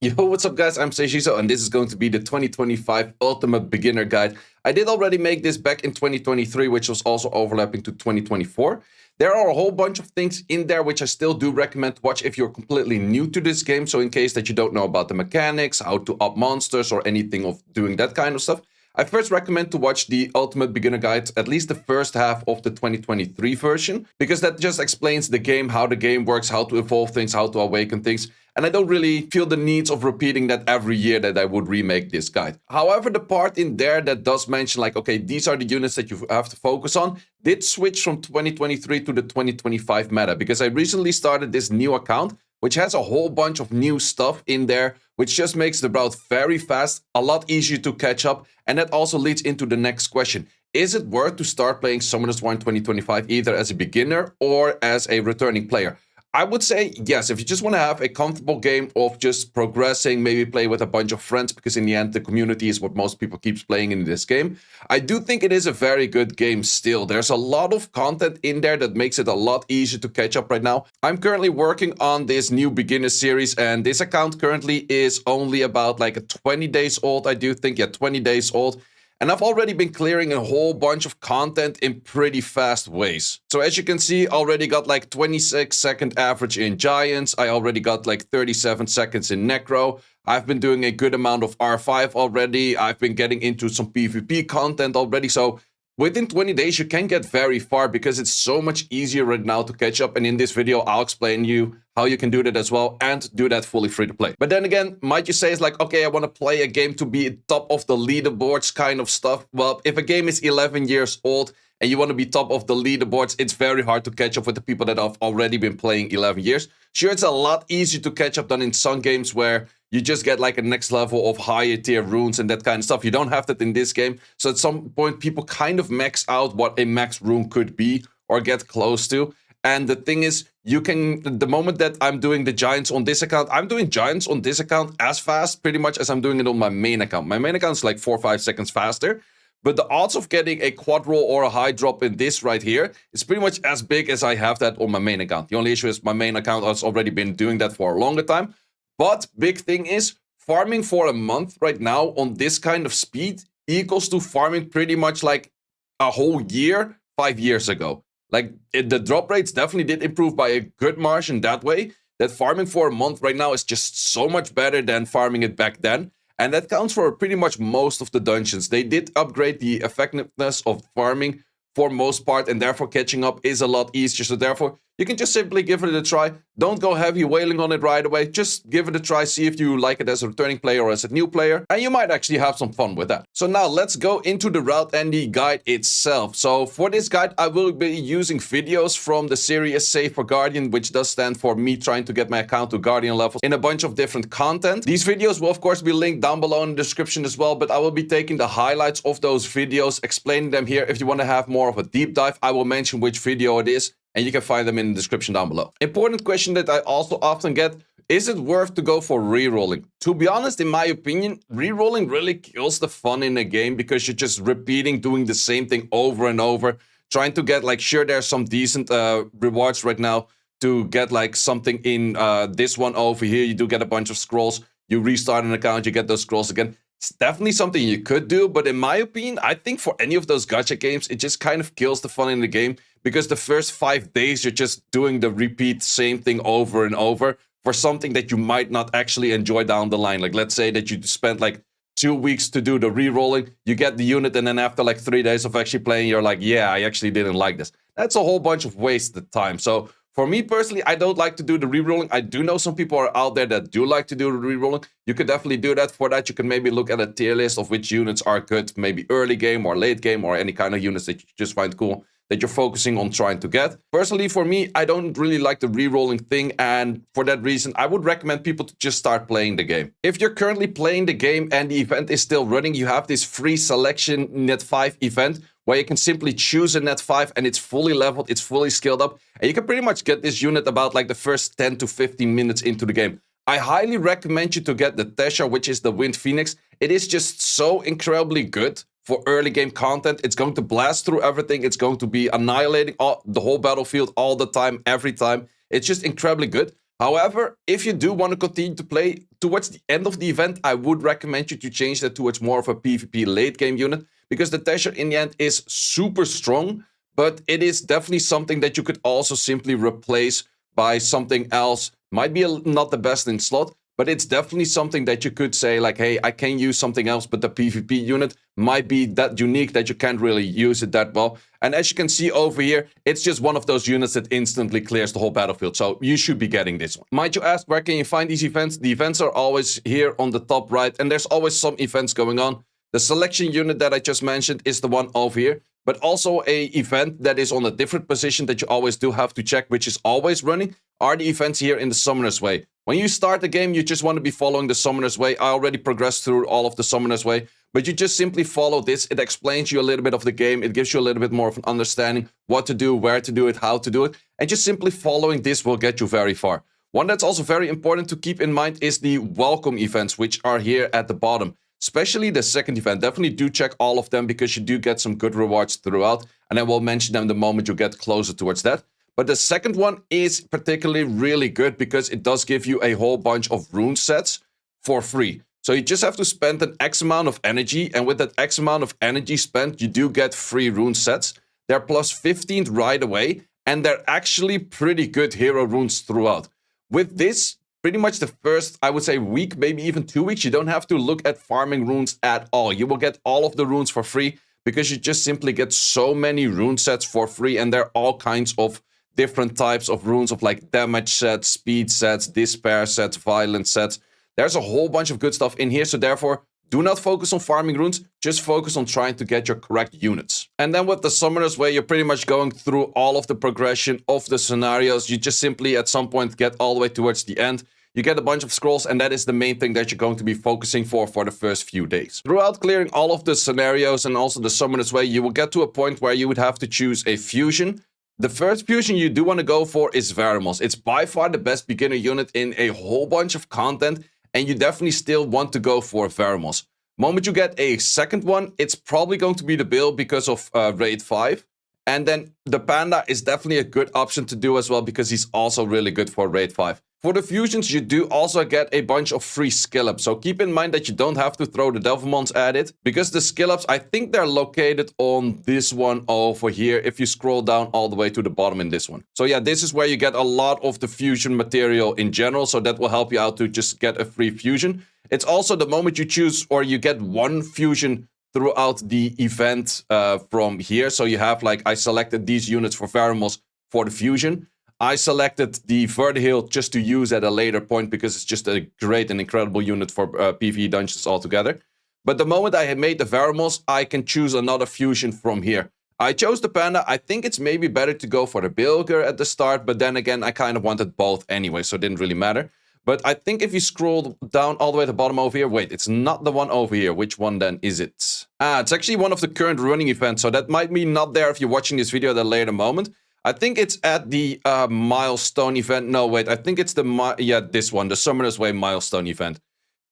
Yo, what's up guys, I'm Seiishizo and this is going to be the 2025 Ultimate Beginner Guide. I did already make this back in 2023, which was also overlapping to 2024. There are a whole bunch of things in there which I still do recommend to watch if you're completely new to this game. So in case that you don't know about the mechanics, how to up monsters or anything of doing that kind of stuff, I first recommend to watch the Ultimate Beginner Guide, at least the first half of the 2023 version, because that just explains the game, how the game works, how to evolve things, how to awaken things. And I don't really feel the needs of repeating that every year that I would remake this guide. However, the part in there that does mention like, okay, these are the units that you have to focus on, did switch from 2023 to the 2025 meta, because I recently started this new account, which has a whole bunch of new stuff in there, which just makes the route very fast, a lot easier to catch up. And that also leads into the next question. Is it worth to start playing Summoners War in 2025 either as a beginner or as a returning player? I would say yes, if you just want to have a comfortable game of just progressing, maybe play with a bunch of friends, because in the end, the community is what most people keep playing in this game. I do think it is a very good game still. There's a lot of content in there that makes it a lot easier to catch up right now. I'm currently working on this new beginner series, and this account currently is only about like 20 days old, I do think. Yeah, 20 days old. And I've already been clearing a whole bunch of content in pretty fast ways. So as you can see, already got like 26-second average in Giants. I already got like 37 seconds in Necro. I've been doing a good amount of R5 already. I've been getting into some PvP content already. So within 20 days, you can get very far because it's so much easier right now to catch up. And in this video, I'll explain you how you can do that as well and do that fully free to play. But then again, might you say it's like, okay, I want to play a game to be top of the leaderboards kind of stuff. Well, if a game is 11 years old and you want to be top of the leaderboards, it's very hard to catch up with the people that have already been playing 11 years. Sure, it's a lot easier to catch up than in some games where you just get like a next level of higher tier runes and that kind of stuff. You don't have that in this game. So at some point, people kind of max out what a max rune could be or get close to. And the thing is, you can, the moment that I'm doing the Giants on this account, I'm doing Giants on this account as fast pretty much as I'm doing it on my main account. My main account is like 4 or 5 seconds faster. But the odds of getting a quad roll or a high drop in this right here is pretty much as big as I have that on my main account. The only issue is my main account has already been doing that for a longer time. But big thing is, farming for a month right now on this kind of speed equals to farming pretty much like a whole year 5 years ago. Like, the drop rates definitely did improve by a good margin that way. That farming for a month right now is just so much better than farming it back then. And that counts for pretty much most of the dungeons. They did upgrade the effectiveness of farming for most part, and therefore catching up is a lot easier. So therefore, you can just simply give it a try. Don't go heavy wailing on it right away. Just give it a try, see if you like it as a returning player or as a new player, and you might actually have some fun with that. So now let's go into the route and the guide itself. So for this guide, I will be using videos from the series Save for Guardian, which does stand for me trying to get my account to Guardian levels in a bunch of different content. These videos will of course be linked down below in the description as well, but I will be taking the highlights of those videos, explaining them here. If you want to have more of a deep dive, I will mention which video it is, and you can find them in the description down below. Important question that I also often get, is it worth to go for rerolling? To be honest, in my opinion, rerolling really kills the fun in a game because you're just repeating, doing the same thing over and over, trying to get like, sure, there's some decent rewards right now to get like something in this one over here. You do get a bunch of scrolls, you restart an account, you get those scrolls again. It's definitely something you could do, but in my opinion, I think for any of those gacha games, it just kind of kills the fun in the game because the first 5 days, you're just doing the repeat same thing over and over for something that you might not actually enjoy down the line. Like, let's say that you spent like 2 weeks to do the re-rolling, you get the unit, and then after like 3 days of actually playing, you're like, yeah, I actually didn't like this. That's a whole bunch of wasted time. So for me personally, I don't like to do the rerolling. I do know some people are out there that do like to do the rerolling. You could definitely do that. For that, you can maybe look at a tier list of which units are good, maybe early game or late game, or any kind of units that you just find cool that you're focusing on trying to get. Personally, for me, I don't really like the rerolling thing, and for that reason, I would recommend people to just start playing the game. If you're currently playing the game and the event is still running, you have this free selection net 5 event where you can simply choose a net 5 and it's fully leveled, it's fully skilled up, and you can pretty much get this unit about like the first 10 to 15 minutes into the game. I highly recommend you to get the Tesha, which is the Wind Phoenix. It is just so incredibly good for early game content. It's going to blast through everything. It's going to be annihilating the whole battlefield all the time, every time. It's just incredibly good. However, if you do want to continue to play towards the end of the event, I would recommend you to change that towards more of a PvP late game unit, because the Tesher in the end is super strong, but it is definitely something that you could also simply replace by something else. Might be not the best in slot, but it's definitely something that you could say like, hey, I can use something else, but the PvP unit might be that unique that you can't really use it that well. And as you can see over here, it's just one of those units that instantly clears the whole battlefield. So you should be getting this one. Might you ask, where can you find these events? The events are always here on the top right, and there's always some events going on. The selection unit that I just mentioned is the one over here, but also a event that is on a different position that you always do have to check, which is always running, are the events here in the Summoner's Way. When you start the game, you just want to be following the Summoner's Way. I already progressed through all of the Summoner's Way, but you just simply follow this. It explains you a little bit of the game. It gives you a little bit more of an understanding what to do, where to do it, how to do it, and just simply following this will get you very far. One that's also very important to keep in mind is the welcome events, which are here at the bottom. Especially the second event. Definitely do check all of them, because you do get some good rewards throughout, and I will mention them the moment you get closer towards that. But the second one is particularly really good because it does give you a whole bunch of rune sets for free. So you just have to spend an X amount of energy, and with that X amount of energy spent, you do get free rune sets. They're plus 15 right away, and they're actually pretty good hero runes throughout. With this, pretty much the first, I would say, week, maybe even 2 weeks, you don't have to look at farming runes at all. You will get all of the runes for free because you just simply get so many rune sets for free, and there are all kinds of different types of runes of like damage sets, speed sets, despair sets, violence sets. There's a whole bunch of good stuff in here, so therefore, do not focus on farming runes, just focus on trying to get your correct units. And then with the Summoner's Way, you're pretty much going through all of the progression of the scenarios. You just simply at some point get all the way towards the end. You get a bunch of scrolls, and that is the main thing that you're going to be focusing for the first few days. Throughout clearing all of the scenarios and also the Summoner's Way, you will get to a point where you would have to choose a fusion. The first fusion you do want to go for is Veramos. It's by far the best beginner unit in a whole bunch of content, and you definitely still want to go for Veramos. Moment you get a second one, it's probably going to be the Bill because of Raid 5. And then the Panda is definitely a good option to do as well, because he's also really good for Raid 5. For the fusions, you do also get a bunch of free skillups. So keep in mind that you don't have to throw the Devilmons at it, because the skillups, I think they're located on this one over here, if you scroll down all the way to the bottom in this one. So yeah, this is where you get a lot of the fusion material in general, so that will help you out to just get a free fusion. It's also the moment you choose, or you get one fusion throughout the event from here. So you have like, I selected these units for Veramos for the fusion. I selected the Vertihill just to use at a later point because it's just a great and incredible unit for PvE dungeons altogether. But the moment I had made the Veramos, I can choose another fusion from here. I chose the Panda. I think it's maybe better to go for the Bilger at the start, but then again, I kind of wanted both anyway, so it didn't really matter. But I think if you scroll down all the way to the bottom over here, wait, it's not the one over here. Which one then is it? It's actually one of the current running events, so that might be not there if you're watching this video at a later moment. I think it's at the milestone event. No, wait, I think it's this one, the Summoner's Way milestone event.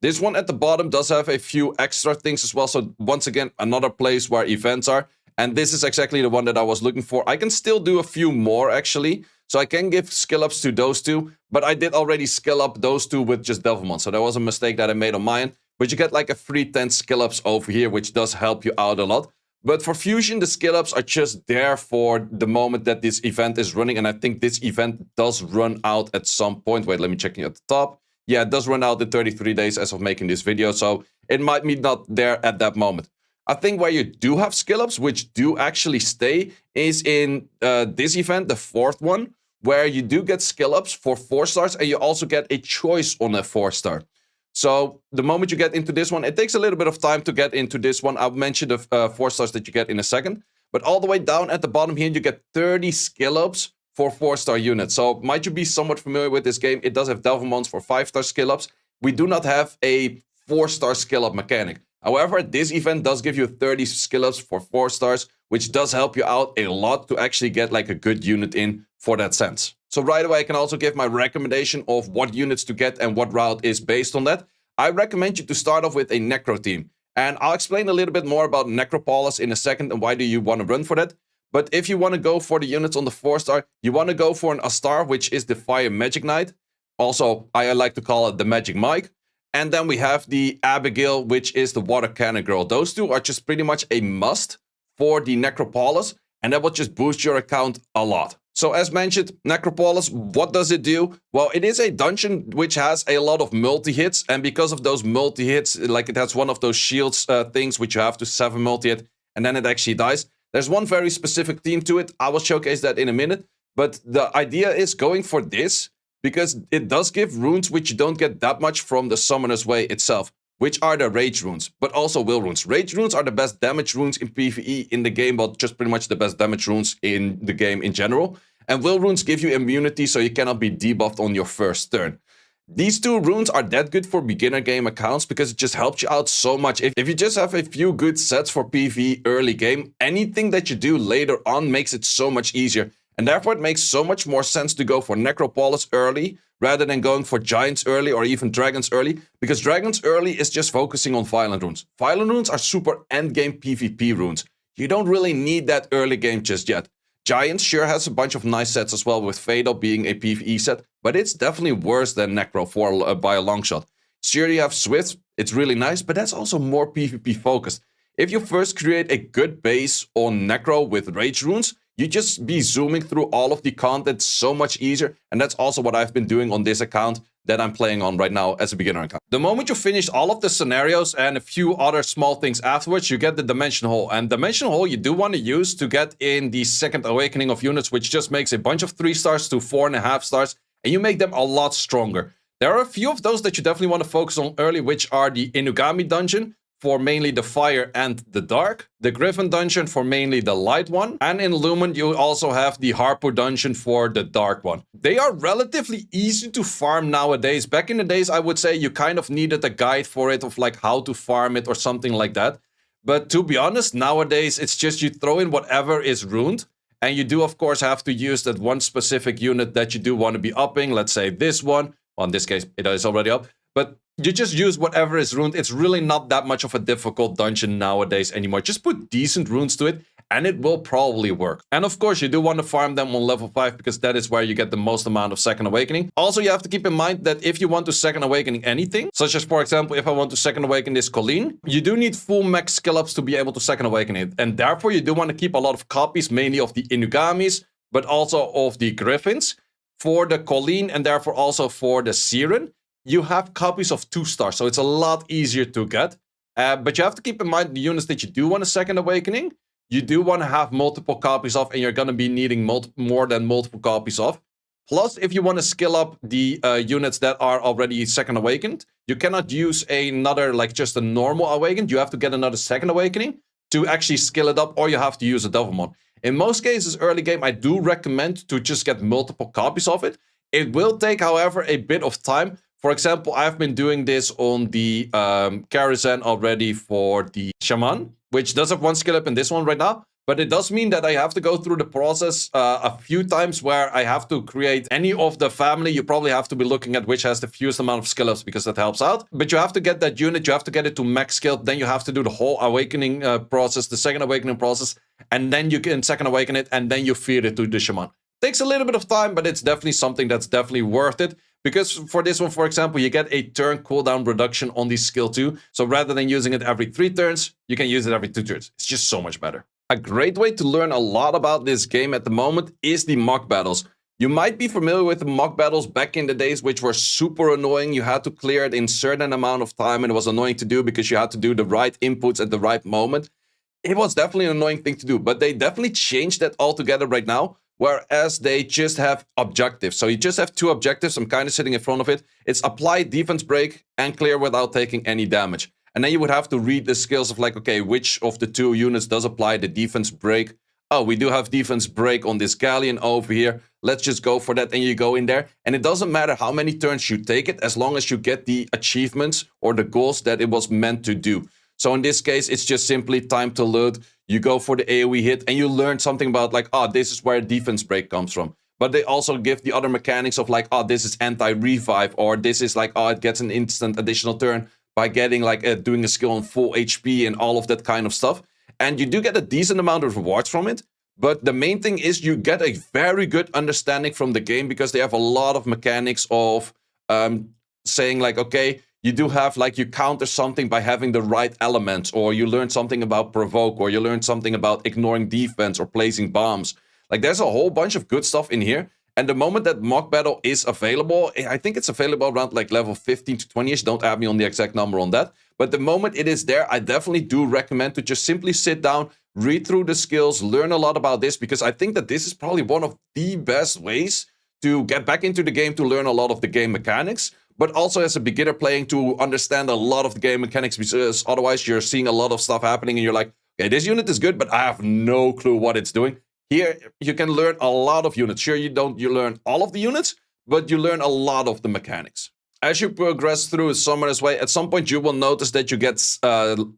This one at the bottom does have a few extra things as well. So once again, another place where events are. And this is exactly the one that I was looking for. I can still do a few more actually. So I can give skill ups to those two. But I did already skill up those two with just Devilmon. So that was a mistake that I made on my end. But you get like a free 10 skill ups over here, which does help you out a lot. But for Fusion, the skill ups are just there for the moment that this event is running. And I think this event does run out at some point. Wait, let me check it at the top. Yeah, it does run out in 33 days as of making this video. So it might be not there at that moment. I think where you do have skill ups, which do actually stay, is in this event, the fourth one, where you do get skill ups for 4 stars. And you also get a choice on a 4-star. So the moment you get into this one, it takes a little bit of time to get into this one. I'll mention the 4 stars that you get in a second. But all the way down at the bottom here, you get 30 skill ups for 4-star units. So might you be somewhat familiar with this game? It does have Devilmons for 5-star skill ups. We do not have a 4-star skill up mechanic. However, this event does give you 30 skill ups for 4 stars, which does help you out a lot to actually get like a good unit in for that sense. So right away, I can also give my recommendation of what units to get and what route is based on that. I recommend you to start off with a Necro team. And I'll explain a little bit more about Necropolis in a second and why do you want to run for that. But if you want to go for the units on the 4-star, you want to go for an Astar, which is the Fire Magic Knight. Also, I like to call it the Magic Mike. And then we have the Abigail, which is the Water Cannon Girl. Those two are just pretty much a must for the Necropolis, and that will just boost your account a lot. So as mentioned, Necropolis, what does it do? Well, it is a dungeon which has a lot of multi-hits, and because of those multi-hits, like it has one of those shields things which you have to 7 multi-hit, and then it actually dies. There's one very specific theme to it. I will showcase that in a minute, but the idea is going for this because it does give runes which you don't get that much from the Summoner's Way itself, which are the Rage runes, but also Will runes. Rage runes are the best damage runes in PvE in the game, but just pretty much the best damage runes in the game in general. And Will runes give you immunity, so you cannot be debuffed on your first turn. These two runes are that good for beginner game accounts because it just helps you out so much. If you just have a few good sets for PvE early game, anything that you do later on makes it so much easier. And therefore it makes so much more sense to go for Necropolis early rather than going for Giants early or even Dragons early, because Dragons early is just focusing on Violent runes. Violent runes are super endgame PvP runes. You don't really need that early game just yet. Giants sure has a bunch of nice sets as well, with Fatal being a PvE set, but it's definitely worse than Necro by a long shot. Sure, you have Swift, it's really nice, but that's also more PvP focused. If you first create a good base on Necro with Rage runes, you just be zooming through all of the content so much easier, and that's also what I've been doing on this account that I'm playing on right now as a beginner account. The moment you finish all of the scenarios and a few other small things afterwards, you get the Dimension Hole. And Dimension Hole you do want to use to get in the second awakening of units, which just makes a bunch of 3 stars to 4.5 stars, and you make them a lot stronger. There are a few of those that you definitely want to focus on early, which are the Inugami dungeon, for mainly the fire and the dark, the Griffin dungeon for mainly the light one, and in Lumen you also have the Harpo dungeon for the dark one. They are relatively easy to farm nowadays. Back in the days I would say you kind of needed a guide for it of like how to farm it or something like that. But to be honest, nowadays it's just you throw in whatever is runed, and you do of course have to use that one specific unit that you do want to be upping. Let's say this one, well, in this case it is already up, but you just use whatever is runed. It's really not that much of a difficult dungeon nowadays anymore. Just put decent runes to it and it will probably work. And of course, you do want to farm them on level 5 because that is where you get the most amount of second awakening. Also, you have to keep in mind that if you want to second awakening anything, such as, for example, if I want to second awaken this Colleen, you do need full max skill ups to be able to second awaken it. And therefore, you do want to keep a lot of copies, mainly of the Inugamis, but also of the Griffins, for the Colleen and therefore also for the Siren. You have copies of 2 stars, so it's a lot easier to get. But you have to keep in mind the units that you do want a second awakening, you do want to have multiple copies of, and you're going to be needing more than multiple copies of. Plus, if you want to skill up the units that are already second awakened, you cannot use another, like just a normal awakened. You have to get another second awakening to actually skill it up, or you have to use a Devilmon. In most cases, early game, I do recommend to just get multiple copies of it. It will take, however, a bit of time. For example, I've been doing this on the Karazhan already for the Shaman, which does have 1 skill up in this one right now. But it does mean that I have to go through the process a few times where I have to create any of the family. You probably have to be looking at which has the fewest amount of skill ups because that helps out. But you have to get that unit, you have to get it to max skill. Then you have to do the whole awakening process, the second awakening process. And then you can second awaken it and then you feed it to the Shaman. Takes a little bit of time, but it's definitely something that's definitely worth it. Because for this one, for example, you get a turn cooldown reduction on the skill 2. So rather than using it every 3 turns, you can use it every 2 turns. It's just so much better. A great way to learn a lot about this game at the moment is the mock battles. You might be familiar with the mock battles back in the days, which were super annoying. You had to clear it in a certain amount of time, and it was annoying to do because you had to do the right inputs at the right moment. It was definitely an annoying thing to do, but they definitely changed that altogether right now. Whereas they just have objectives. So you just have 2 objectives. I'm kind of sitting in front of it. It's apply defense break and clear without taking any damage. And then you would have to read the skills of like, okay, which of the 2 units does apply the defense break? Oh, we do have defense break on this Galleon over here. Let's just go for that. And you go in there. And it doesn't matter how many turns you take it, as long as you get the achievements or the goals that it was meant to do. So in this case, it's just simply time to load. You go for the AoE hit and you learn something about like, oh, this is where defense break comes from. But they also give the other mechanics of like, oh, this is anti-revive, or this is like, oh, it gets an instant additional turn by getting like doing a skill on full HP and all of that kind of stuff. And you do get a decent amount of rewards from it. But the main thing is you get a very good understanding from the game because they have a lot of mechanics of saying like, okay, you do have like you counter something by having the right elements, or you learn something about provoke, or you learn something about ignoring defense or placing bombs. Like there's a whole bunch of good stuff in here. And the moment that mock battle is available, I think it's available around like level 15 to 20ish. Don't add me on the exact number on that. But the moment it is there, I definitely do recommend to just simply sit down, read through the skills, learn a lot about this, because I think that this is probably one of the best ways to get back into the game, to learn a lot of the game mechanics, but also as a beginner playing to understand a lot of the game mechanics, because otherwise you're seeing a lot of stuff happening and you're like, okay, this unit is good, but I have no clue what it's doing. Here, you can learn a lot of units. Sure, you learn all of the units, but you learn a lot of the mechanics. As you progress through Summoner's Way, at some point you will notice that you get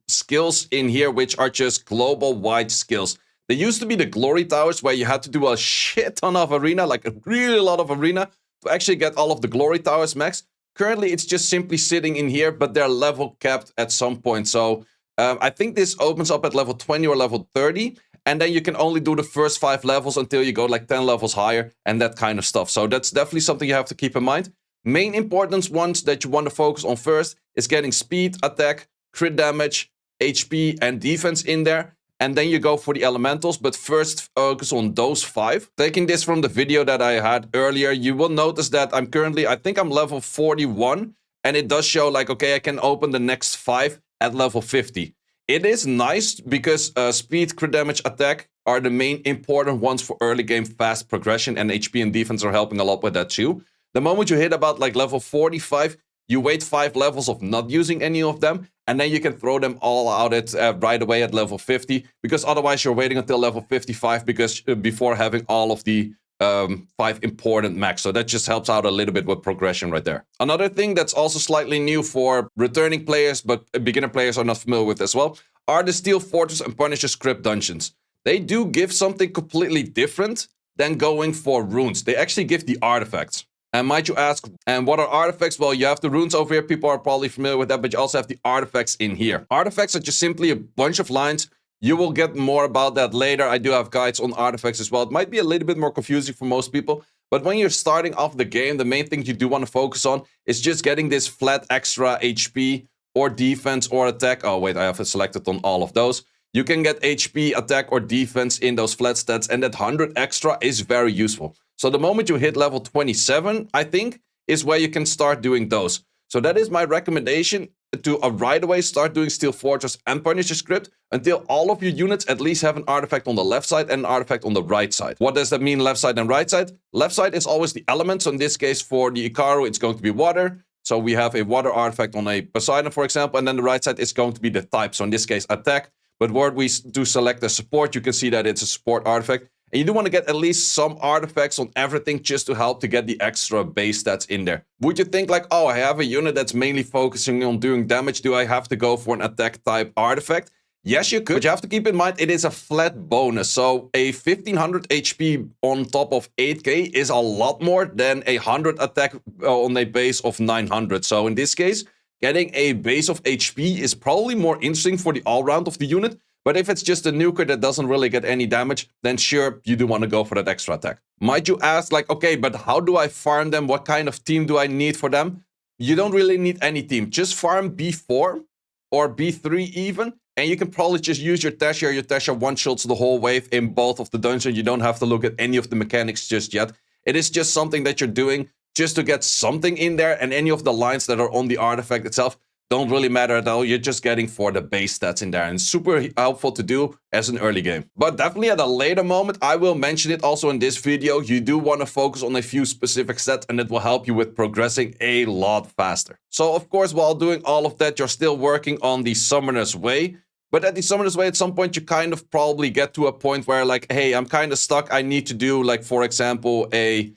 skills in here which are just global-wide skills. There used to be the Glory Towers where you had to do a shit ton of arena, like a really lot of arena, to actually get all of the Glory Towers max. Currently, it's just simply sitting in here, but they're level capped at some point. So I think this opens up at level 20 or level 30. And then you can only do the first 5 levels until you go like 10 levels higher and that kind of stuff. So that's definitely something you have to keep in mind. Main importance ones that you want to focus on first is getting speed, attack, crit damage, HP, and defense in there. And then you go for the elementals, but first focus on those 5. Taking this from the video that I had earlier, you will notice that I'm currently, I think I'm level 41. And it does show like, okay, I can open the next 5 at level 50. It is nice because speed, crit damage, attack are the main important ones for early game fast progression, and HP and defense are helping a lot with that too. The moment you hit about like level 45, you wait 5 levels of not using any of them, and then you can throw them all out at right away at level 50, because otherwise you're waiting until level 55 because before having all of the 5 important max. So that just helps out a little bit with progression right there. Another thing that's also slightly new for returning players, but beginner players are not familiar with as well, are the Steel Fortress and Punisher script dungeons. They do give something completely different than going for runes. They actually give the artifacts. And might you ask, and what are artifacts? Well, you have the runes over here. People are probably familiar with that, but you also have the artifacts in here. Artifacts are just simply a bunch of lines. You will get more about that later. I do have guides on artifacts as well. It might be a little bit more confusing for most people, but when you're starting off the game, the main thing you do want to focus on is just getting this flat extra HP or defense or attack. Oh, wait, I have it selected on all of those. You can get HP, attack, or defense in those flat stats, and that 100 extra is very useful. So the moment you hit level 27, I think, is where you can start doing those. So that is my recommendation, to right away start doing Steel Fortress and Punisher script until all of your units at least have an artifact on the left side and an artifact on the right side. What does that mean, left side and right side? Left side is always the elements. So in this case, for the Ikaru, it's going to be water. So we have a water artifact on a Poseidon, for example, and then the right side is going to be the type. So in this case, attack. But where we do select the support, you can see that it's a support artifact. And you do want to get at least some artifacts on everything just to help to get the extra base stats in there. Would you think like, oh, I have a unit that's mainly focusing on doing damage. Do I have to go for an attack type artifact? Yes, you could. But you have to keep in mind it is a flat bonus. So a 1500 HP on top of 8k is a lot more than a 100 attack on a base of 900. So in this case, getting a base of HP is probably more interesting for the all-round of the unit. But if it's just a nuker that doesn't really get any damage, then sure, you do want to go for that extra attack. Might you ask, like, okay, but how do I farm them? What kind of team do I need for them? You don't really need any team. Just farm B4 or B3 even, and you can probably just use your Tasha. Your Tasha one-shots the whole wave in both of the dungeons. You don't have to look at any of the mechanics just yet. It is just something that you're doing just to get something in there, and any of the lines that are on the artifact itself don't really matter at all. You're just getting for the base stats in there, and super helpful to do as an early game. But definitely at a later moment, I will mention it also in this video. You do want to focus on a few specific sets, and it will help you with progressing a lot faster. So of course, while doing all of that, you're still working on the Summoner's Way. But at the Summoner's Way, at some point, you kind of probably get to a point where like, hey, I'm kind of stuck. I need to do, like, for example, a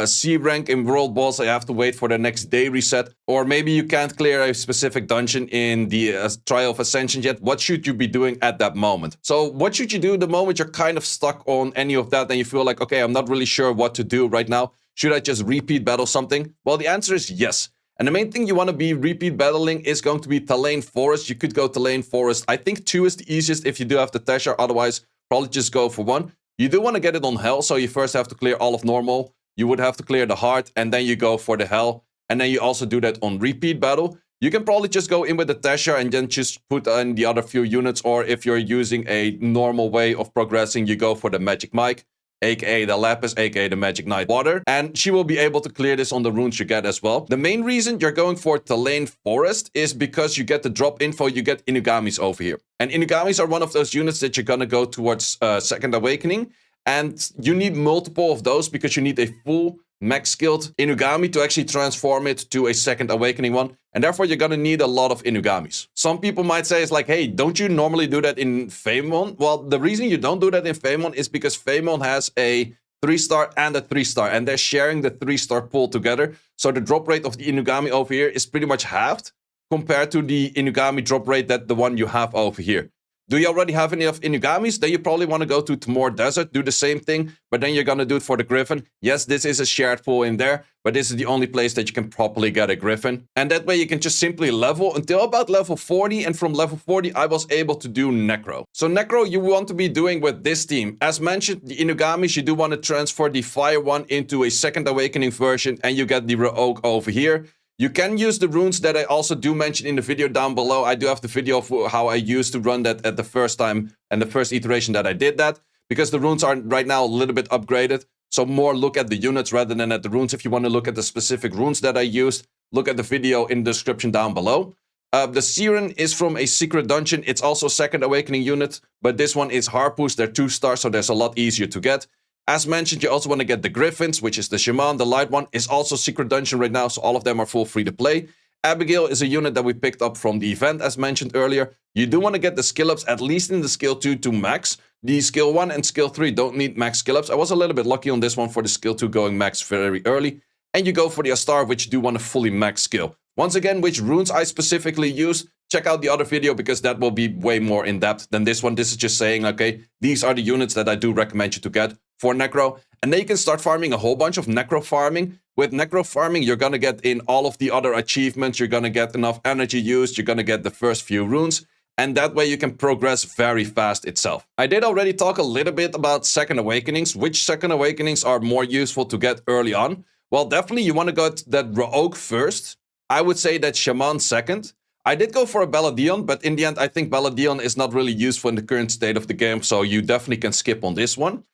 C rank in World Boss. I have to wait for the next day reset. Or maybe you can't clear a specific dungeon in the Trial of Ascension yet. What should you be doing at that moment? So what should you do the moment you're kind of stuck on any of that and you feel like, okay, I'm not really sure what to do right now. Should I just repeat battle something? Well, the answer is yes. And the main thing you want to be repeat battling is going to be Talain Forest. You could go Talain Forest. I think 2 is the easiest if you do have the Tasha. Otherwise, probably just go for 1. You do want to get it on Hell, so you first have to clear all of normal. You would have to clear the heart, and then you go for the Hell. and then you also do that on repeat battle, you can probably just go in with the Tesha and then just put in the other few units, or if you're using a normal way of progressing, you go for the Magic Mike, aka the Lapis, aka the Magic Knight Water, and she will be able to clear this on the runes you get as well. The main reason you're going for Talane Forest is because you get the drop info, you get Inugamis over here. And Inugamis are one of those units that you're gonna go towards Second Awakening, and you need multiple of those because you need a full max skilled Inugami to actually transform it to a Second Awakening one, and therefore you're gonna need a lot of Inugamis. Some people might say it's like, hey, don't you normally do that in Famon? Well, the reason you don't do that in Famon is because Famon has a 3-star and a 3-star, and they're sharing the 3-star pool together, so the drop rate of the Inugami over here is pretty much halved compared to the Inugami drop rate that the one you have over here. Do you already have enough Inugamis? Then you probably want to go to Timor Desert, do the same thing, but then you're going to do it for the Griffin. Yes, this is a shared pool in there, but this is the only place that you can properly get a Griffin. And that way you can just simply level until about level 40, and from level 40 I was able to do Necro. So Necro you want to be doing with this team. As mentioned, the Inugamis, you do want to transfer the Fire one into a Second Awakening version, and you get the Rerolling over here. You can use the runes that I also do mention in the video down below. I do have the video of how I used to run that at the first time and the first iteration that I did that, because the runes are right now a little bit upgraded. So more look at the units rather than at the runes. If you want to look at the specific runes that I used, look at the video in the description down below. The Siren is from a secret dungeon. It's also a Second Awakening unit, but this one is Harpoos. They're 2-star, so there's a lot easier to get. As mentioned, you also want to get the Griffins, which is the Shaman. The light one is also secret dungeon right now, so all of them are full free to play. Abigail is a unit that we picked up from the event, as mentioned earlier. You do want to get the skillups, at least in the skill 2 to max. The skill 1 and skill 3 don't need max skillups. I was a little bit lucky on this one for the skill 2 going max very early. And you go for the Astar, which do want a fully max skill. Once again, which runes I specifically use, check out the other video because that will be way more in depth than this one. This is just saying, okay, these are the units that I do recommend you to get for Necro. And then you can start farming a whole bunch of Necro farming. With Necro farming, you're going to get in all of the other achievements. You're going to get enough energy used. You're going to get the first few runes. And that way you can progress very fast itself. I did already talk a little bit about Second Awakenings. Which Second Awakenings are more useful to get early on? Well, definitely you want to get that Rerolling first. I would say that Shaman second. I did go for a Balladion, but in the end, I think Balladion is not really useful in the current state of the game, so you definitely can skip on this one.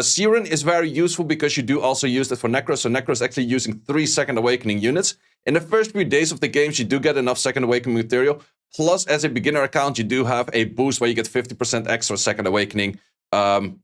Siren is very useful because you do also use it for Necro, so Necro is actually using 3 Second Awakening units. In the first few days of the games, you do get enough Second Awakening material, plus as a beginner account, you do have a boost where you get 50% extra Second Awakening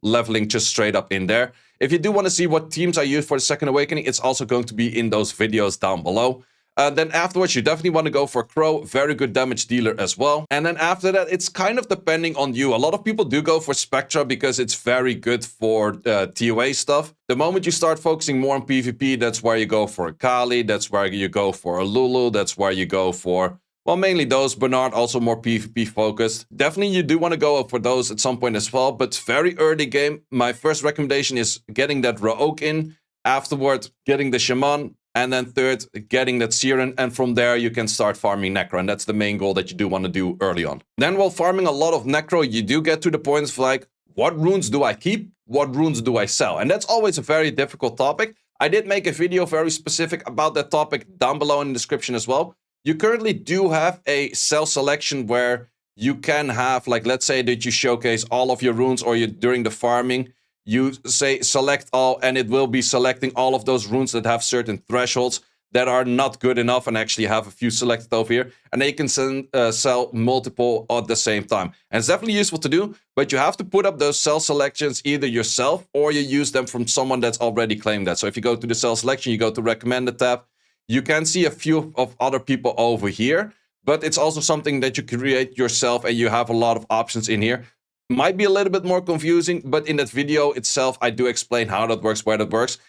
leveling just straight up in there. If you do want to see what teams I use for the Second Awakening, it's also going to be in those videos down below. Then afterwards, you definitely want to go for Crow, very good damage dealer as well. And then after that, it's kind of depending on you. A lot of people do go for Spectra because it's very good for TOA stuff. The moment you start focusing more on PvP, that's where you go for a Kali, that's where you go for a Lulu, that's where you go for, well, mainly those. Bernard, also more PvP focused. Definitely you do want to go for those at some point as well, but very early game, my first recommendation is getting that Rerolling in, afterward getting the Shaman, and then third, getting that Siren, and from there you can start farming Necro, and that's the main goal that you do want to do early on. Then while farming a lot of Necro, you do get to the point of like, what runes do I keep? What runes do I sell? And that's always a very difficult topic. I did make a video very specific about that topic down below in the description as well. You currently do have a sell selection where you can have, like, let's say that you showcase all of your runes, or you during the farming, you say select all, and it will be selecting all of those runes that have certain thresholds that are not good enough, and actually have a few selected over here. And they can sell multiple at the same time. And it's definitely useful to do, but you have to put up those sell selections either yourself or you use them from someone that's already claimed that. So if you go to the sell selection, you go to recommended tab, you can see a few of other people over here, but it's also something that you create yourself, and you have a lot of options in here. Might be a little bit more confusing, but in that video itself, I do explain how that works, where that works.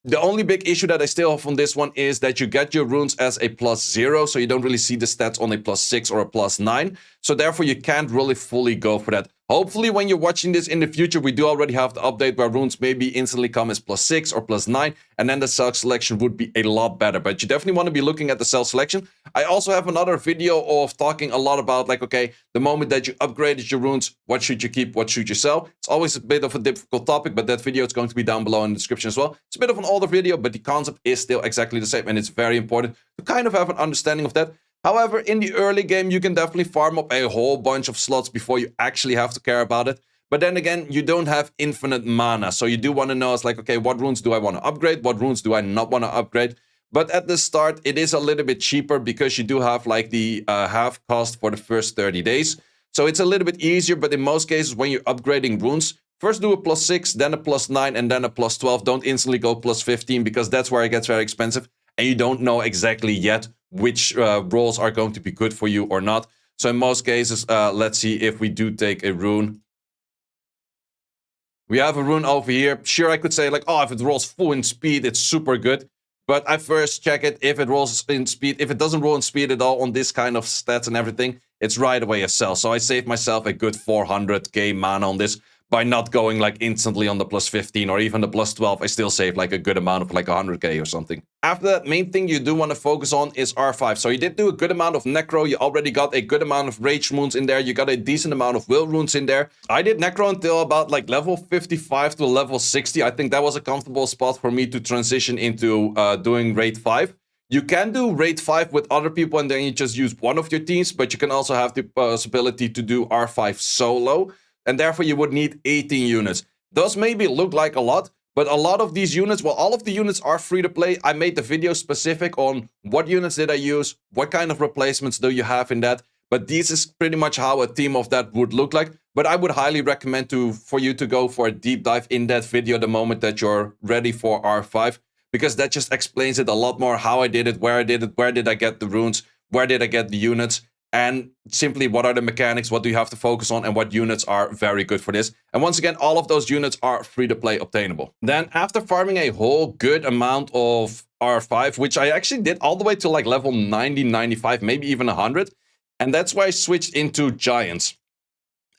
The only big issue that I still have on this one is that you get your runes as a +0, so you don't really see the stats on a +6 or a +9. So therefore, you can't really fully go for that. Hopefully, when you're watching this in the future, we do already have the update where runes maybe instantly come as +6 or +9, and then the cell selection would be a lot better. But you definitely want to be looking at the cell selection. I also have another video of talking a lot about, like, okay, the moment that you upgraded your runes, what should you keep, what should you sell? It's always a bit of a difficult topic, but that video is going to be down below in the description as well. It's a bit of an older video, but the concept is still exactly the same, and it's very important to kind of have an understanding of that. However, in the early game, you can definitely farm up a whole bunch of slots before you actually have to care about it. But then again, you don't have infinite mana, so you do want to know, it's like, okay, what runes do I want to upgrade? What runes do I not want to upgrade? But at the start, it is a little bit cheaper because you do have like the half cost for the first 30 days. So it's a little bit easier, but in most cases, when you're upgrading runes, first do a +6, then a +9, and then a +12. Don't instantly go +15 because that's where it gets very expensive. And you don't know exactly yet which rolls are going to be good for you or not. So in most cases, let's see if we do take a rune. We have a rune over here. Sure, I could say like, oh, if it rolls full in speed, it's super good. But I first check it if it rolls in speed. If it doesn't roll in speed at all on this kind of stats and everything, it's right away a sell. So I saved myself a good 400k mana on this by not going like instantly on the +15 or even the +12. I still saved like a good amount of like 100k or something. After that, main thing you do want to focus on is R5. So you did do a good amount of Necro. You already got a good amount of Rage runes in there. You got a decent amount of Will runes in there. I did Necro until about like level 55 to level 60. I think that was a comfortable spot for me to transition into doing Raid 5. You can do Raid 5 with other people and then you just use one of your teams, but you can also have the possibility to do R5 solo. And therefore you would need 18 units. Those maybe look like a lot, but a lot of these units, well, all of the units are free to play. I made the video specific on what units did I use, what kind of replacements do you have in that. But this is pretty much how a team of that would look like. But I would highly recommend for you to go for a deep dive in that video the moment that you're ready for R5. Because that just explains it a lot more, how I did it, where did I get the runes, where did I get the units. And simply what are the mechanics, what do you have to focus on, and what units are very good for this. And once again, all of those units are free to play obtainable. Then after farming a whole good amount of R5, which I actually did all the way to like level 90, 95, maybe even 100. And that's why I switched into Giants.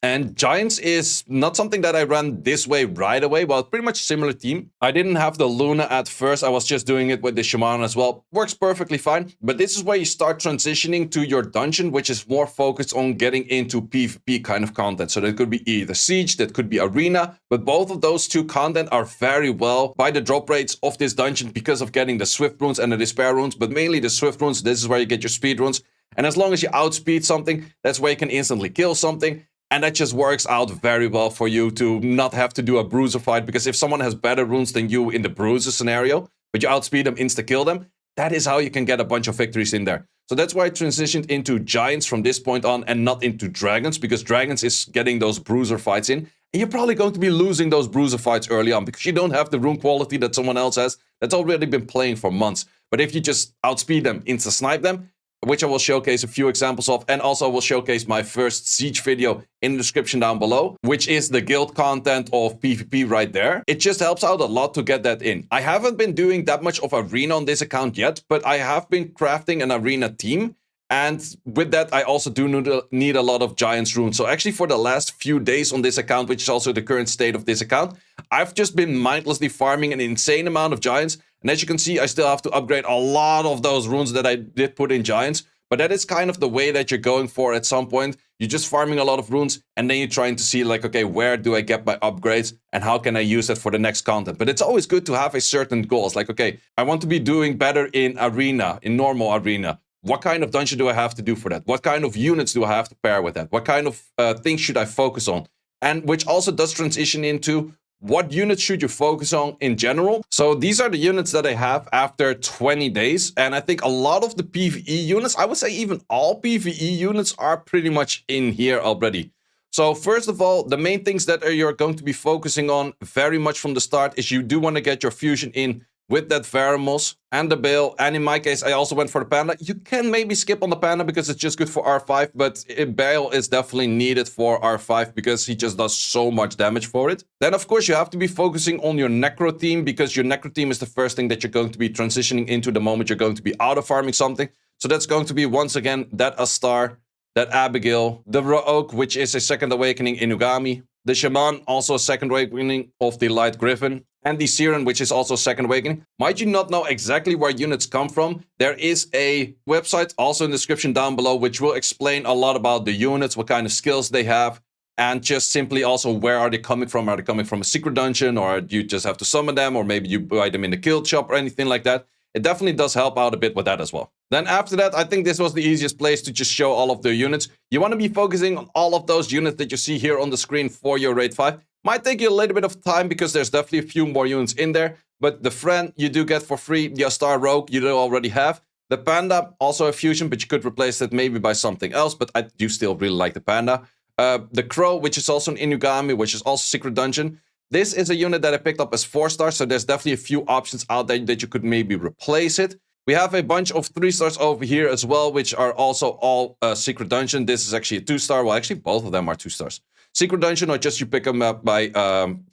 And Giants is not something that I ran this way right away. Well, pretty much similar team. I didn't have the Luna at first. I was just doing it with the Shaman as well. Works perfectly fine. But this is where you start transitioning to your dungeon, which is more focused on getting into PvP kind of content. So that could be either Siege, that could be Arena. But both of those two content are very well by the drop rates of this dungeon because of getting the Swift runes and the Despair runes. But mainly the Swift runes. This is where you get your speed runes. And as long as you outspeed something, that's where you can instantly kill something. And that just works out very well for you to not have to do a bruiser fight. Because if someone has better runes than you in the bruiser scenario, but you outspeed them, insta-kill them, that is how you can get a bunch of victories in there. So that's why I transitioned into Giants from this point on and not into Dragons. Because Dragons is getting those bruiser fights in. And you're probably going to be losing those bruiser fights early on. Because you don't have the rune quality that someone else has. That's already been playing for months. But if you just outspeed them, insta-snipe them, which I will showcase a few examples of, and also will showcase my first Siege video in the description down below, which is the guild content of PvP right there. It just helps out a lot to get that in. I haven't been doing that much of Arena on this account yet, but I have been crafting an Arena team. And with that, I also do need a lot of Giants runes. So actually for the last few days on this account, which is also the current state of this account, I've just been mindlessly farming an insane amount of Giants. And as you can see, I still have to upgrade a lot of those runes that I did put in Giants. But that is kind of the way that you're going for at some point. You're just farming a lot of runes and then you're trying to see like, okay, where do I get my upgrades and how can I use that for the next content? But it's always good to have a certain goal. It's like, okay, I want to be doing better in Arena, in normal Arena. What kind of dungeon do I have to do for that? What kind of units do I have to pair with that? What kind of things should I focus on? And which also does transition into what units should you focus on in general? So these are the units that I have after 20 days. And I think a lot of the PvE units, I would say even all PvE units are pretty much in here already. So first of all, the main things that you're going to be focusing on very much from the start is you do want to get your fusion in with that Veramos and the Bale. And in my case, I also went for the Panda. You can maybe skip on the Panda because it's just good for R5, but Bale is definitely needed for R5 because he just does so much damage for it. Then, of course, you have to be focusing on your Necro team because your Necro team is the first thing that you're going to be transitioning into the moment you're going to be out of farming something. So that's going to be, once again, that Astar, that Abigail, the Rook, which is a second awakening Inugami, the Shaman, also a second awakening of the Light Griffin, and the Siren, which is also second awakening. Might you not know exactly where units come from? There is a website also in the description down below, which will explain a lot about the units, what kind of skills they have, and just simply also where are they coming from? Are they coming from a secret dungeon, or you just have to summon them, or maybe you buy them in the guild shop or anything like that. It definitely does help out a bit with that as well. Then after that, I think this was the easiest place to just show all of the units. You want to be focusing on all of those units that you see here on the screen for your raid 5. Might take you a little bit of time because there's definitely a few more units in there. But the friend you do get for free, the Star Rogue you do already have. The Panda, also a fusion, but you could replace it maybe by something else. But I do still really like the Panda. The Crow, which is also an Inugami, which is also Secret Dungeon. This is a unit that I picked up as 4 stars, so there's definitely a few options out there that you could maybe replace it. We have a bunch of 3 stars over here as well, which are also all Secret Dungeon. This is actually a 2 star. Well, actually, both of them are 2 stars. Secret Dungeon, or just you pick them up by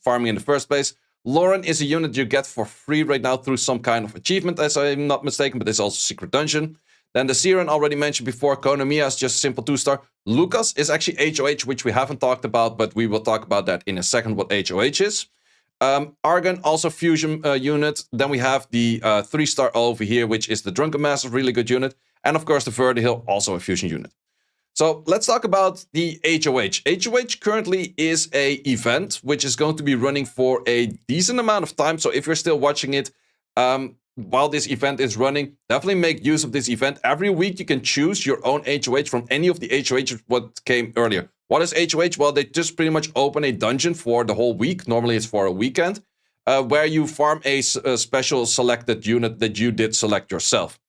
farming in the first place. Lauren is a unit you get for free right now through some kind of achievement, as I'm not mistaken, but it's also Secret Dungeon. Then the Siren, already mentioned before. Konomiya is just a simple 2 star. Lucas is actually HOH, which we haven't talked about, but we will talk about that in a second, what HOH is. Argon, also fusion unit. Then we have the 3 star over here, which is the Drunken Master, really good unit. And of course the Verdihill, also a fusion unit. So let's talk about the HOH. HOH currently is a event which is going to be running for a decent amount of time. So if you're still watching it while this event is running, definitely make use of this event. Every week you can choose your own HOH from any of the HOH what came earlier. What is HOH? Well, they just pretty much open a dungeon for the whole week. Normally it's for a weekend, where you farm a special selected unit that you did select yourself.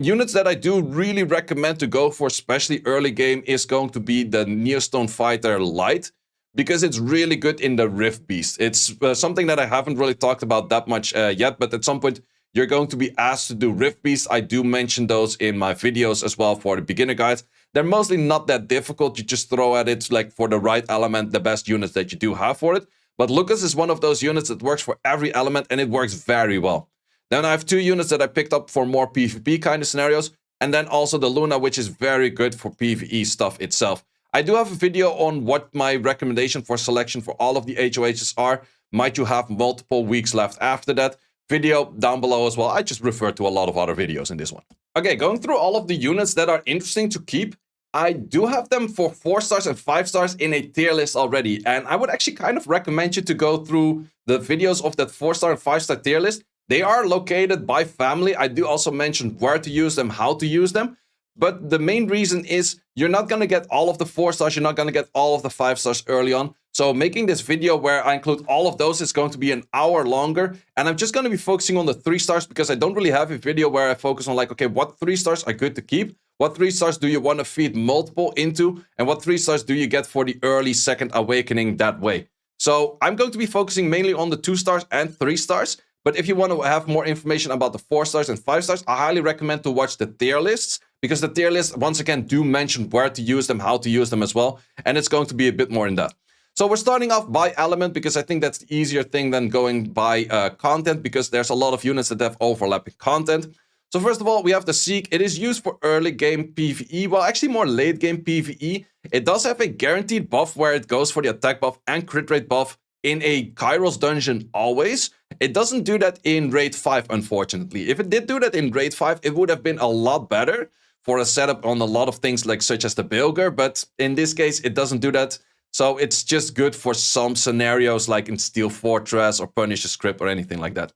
Units that I do really recommend to go for, especially early game, is going to be the Neostone Fighter Light, because it's really good in the Rift Beast. It's something that I haven't really talked about that much yet, but at some point you're going to be asked to do Rift Beast. I do mention those in my videos as well for the beginner guides. They're mostly not that difficult. You just throw at it, like, for the right element, the best units that you do have for it. But Lucas is one of those units that works for every element, and it works very well. Then I have 2 units that I picked up for more PvP kind of scenarios. And then also the Luna, which is very good for PvE stuff itself. I do have a video on what my recommendation for selection for all of the HOHs are. Might you have multiple weeks left after that? Video down below as well. I just refer to a lot of other videos in this one. Okay, going through all of the units that are interesting to keep. I do have them for 4 stars and 5 stars in a tier list already. And I would actually kind of recommend you to go through the videos of that 4 star and 5 star tier list. They are located by family. I do also mention where to use them, how to use them. But the main reason is you're not going to get all of the 4 stars. You're not going to get all of the 5 stars early on. So making this video where I include all of those is going to be an hour longer. And I'm just going to be focusing on the 3 stars because I don't really have a video where I focus on, like, okay, what 3 stars are good to keep? What 3 stars do you want to feed multiple into? And what 3 stars do you get for the early second awakening that way? So I'm going to be focusing mainly on the 2 stars and 3 stars. But if you want to have more information about the 4 stars and 5 stars, I highly recommend to watch the tier lists. Because the tier lists, once again, do mention where to use them, how to use them as well. And it's going to be a bit more in that. So we're starting off by element because I think that's the easier thing than going by content. Because there's a lot of units that have overlapping content. So first of all, we have the Seek. It is used for early game PvE. Well, actually more late game PvE. It does have a guaranteed buff where it goes for the attack buff and crit rate buff in a Kairos dungeon always. It doesn't do that in Raid 5, unfortunately. If it did do that in Raid 5, it would have been a lot better for a setup on a lot of things, like such as the Bilger. But in this case, it doesn't do that. So it's just good for some scenarios like in Steel Fortress or Punish the Script or anything like that.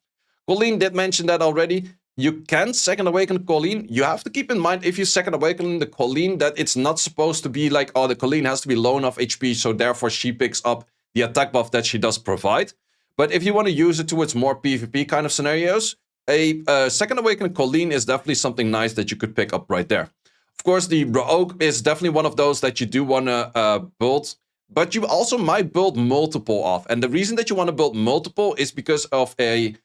Colleen did mention that already. You can second awaken Colleen. You have to keep in mind, if you second awaken the Colleen, that it's not supposed to be like, oh, the Colleen has to be low enough HP, so therefore she picks up the attack buff that she does provide. But if you want to use it towards more PvP kind of scenarios, a second awakened Colleen is definitely something nice that you could pick up right there. Of course, the Rogue is definitely one of those that you do want to build, but you also might build multiple of. And the reason that you want to build multiple is because of a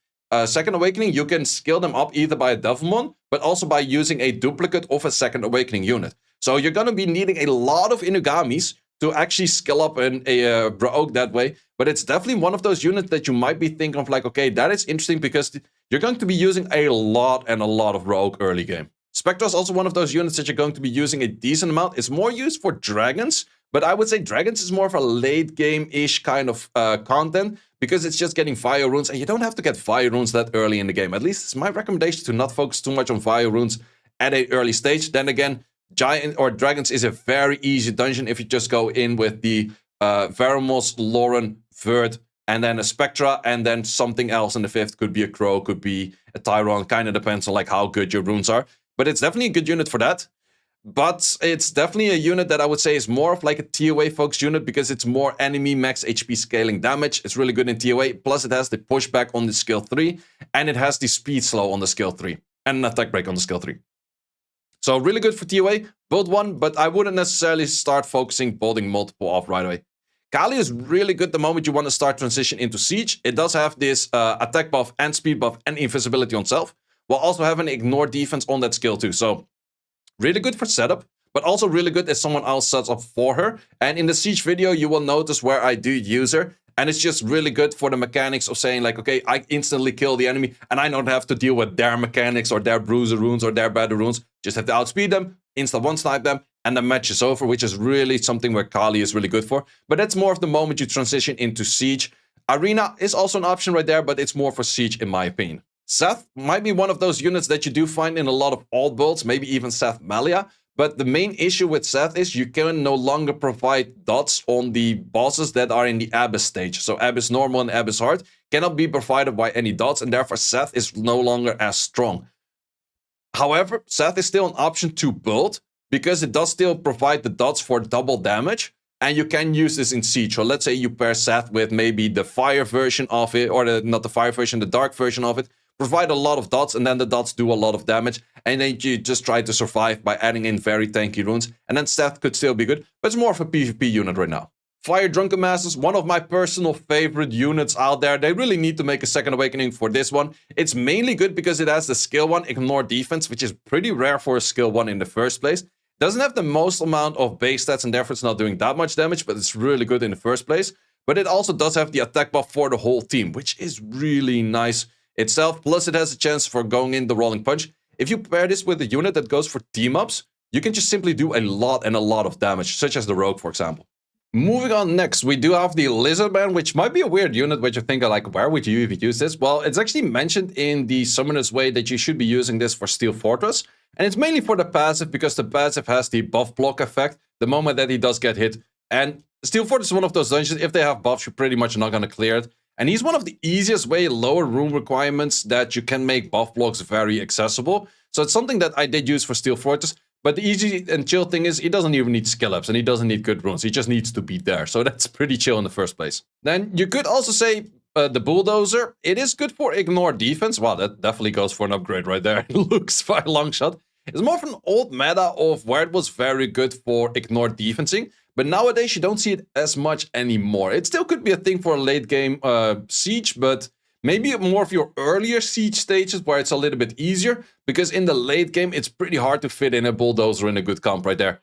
second awakening. You can skill them up either by a Devilmon, but also by using a duplicate of a second awakening unit. So you're going to be needing a lot of Inugamis to actually skill up a Rogue that way. But it's definitely one of those units that you might be thinking of, like, okay, that is interesting because you're going to be using a lot of Rogue early game. Spectre is also one of those units that you're going to be using a decent amount. It's more used for Dragons, but I would say Dragons is more of a late game-ish kind of content because it's just getting Fire Runes, and you don't have to get Fire Runes that early in the game. At least it's my recommendation to not focus too much on Fire Runes at an early stage. Then again, Giant or Dragons is a very easy dungeon if you just go in with the Veramos, Lauren, Vert, and then a Spectra, and then something else in the 5th. Could be a Crow, could be a Tyron, kind of depends on like how good your runes are. But it's definitely a good unit for that. But it's definitely a unit that I would say is more of like a TOA focused unit because it's more enemy max HP scaling damage. It's really good in TOA. Plus it has the pushback on the skill 3. And it has the speed slow on the skill 3. And an attack break on the skill 3. So really good for TOA. Build one, but I wouldn't necessarily start focusing building multiple off right away. Kali is really good the moment you want to start transition into Siege. It does have this attack buff and speed buff and invisibility on self, while also having ignore defense on that skill too. So really good for setup, but also really good as someone else sets up for her. And in the Siege video, you will notice where I do use her. And it's just really good for the mechanics of saying like, okay, I instantly kill the enemy and I don't have to deal with their mechanics or their bruiser runes or their battle runes. Just have to outspeed them, insta one snipe them, and the match is over, which is really something where Kali is really good for. But that's more of the moment you transition into Siege. Arena is also an option right there, but it's more for Siege in my opinion. Seth might be one of those units that you do find in a lot of alt builds, maybe even Seth Malia. But the main issue with Seth is you can no longer provide dots on the bosses that are in the Abyss stage. So Abyss Normal and Abyss Hard cannot be provided by any dots, and therefore Seth is no longer as strong. However, Seth is still an option to build, because it does still provide the dots for double damage, and you can use this in Siege. So let's say you pair Seth with maybe the fire version of it, or not the fire version, the dark version of it, provide a lot of dots, and then the dots do a lot of damage, and then you just try to survive by adding in very tanky runes, and then Seth could still be good, but it's more of a PvP unit right now. Fire Drunken Masters, one of my personal favorite units out there. They really need to make a second awakening for this one. It's mainly good because it has the skill 1, ignore defense, which is pretty rare for a skill 1 in the first place. Doesn't have the most amount of base stats, and therefore it's not doing that much damage, but it's really good in the first place. But it also does have the attack buff for the whole team, which is really nice itself. Plus it has a chance for going in the Rolling Punch. If you pair this with a unit that goes for team-ups, you can just simply do a lot of damage, such as the Rogue, for example. Moving on next, we do have the Lizardman, which might be a weird unit, which you think like, where would you even use this? Well, it's actually mentioned in the Summoner's Way that you should be using this for Steel Fortress. And it's mainly for the passive, because the passive has the buff block effect the moment that he does get hit. And Steel Fortress is one of those dungeons, if they have buffs, you're pretty much not going to clear it. And he's one of the easiest way, lower room requirements that you can make buff blocks very accessible. So it's something that I did use for Steel Fortress. But the easy and chill thing is, he doesn't even need skill ups and he doesn't need good runes. He just needs to be there. So that's pretty chill in the first place. Then you could also say the Bulldozer. It is good for ignore defense. Wow, that definitely goes for an upgrade right there. It looks by a long shot. It's more of an old meta of where it was very good for ignore defensing. But nowadays you don't see it as much anymore. It still could be a thing for a late game Siege, but maybe more of your earlier Siege stages where it's a little bit easier, because in the late game, it's pretty hard to fit in a Bulldozer in a good comp right there.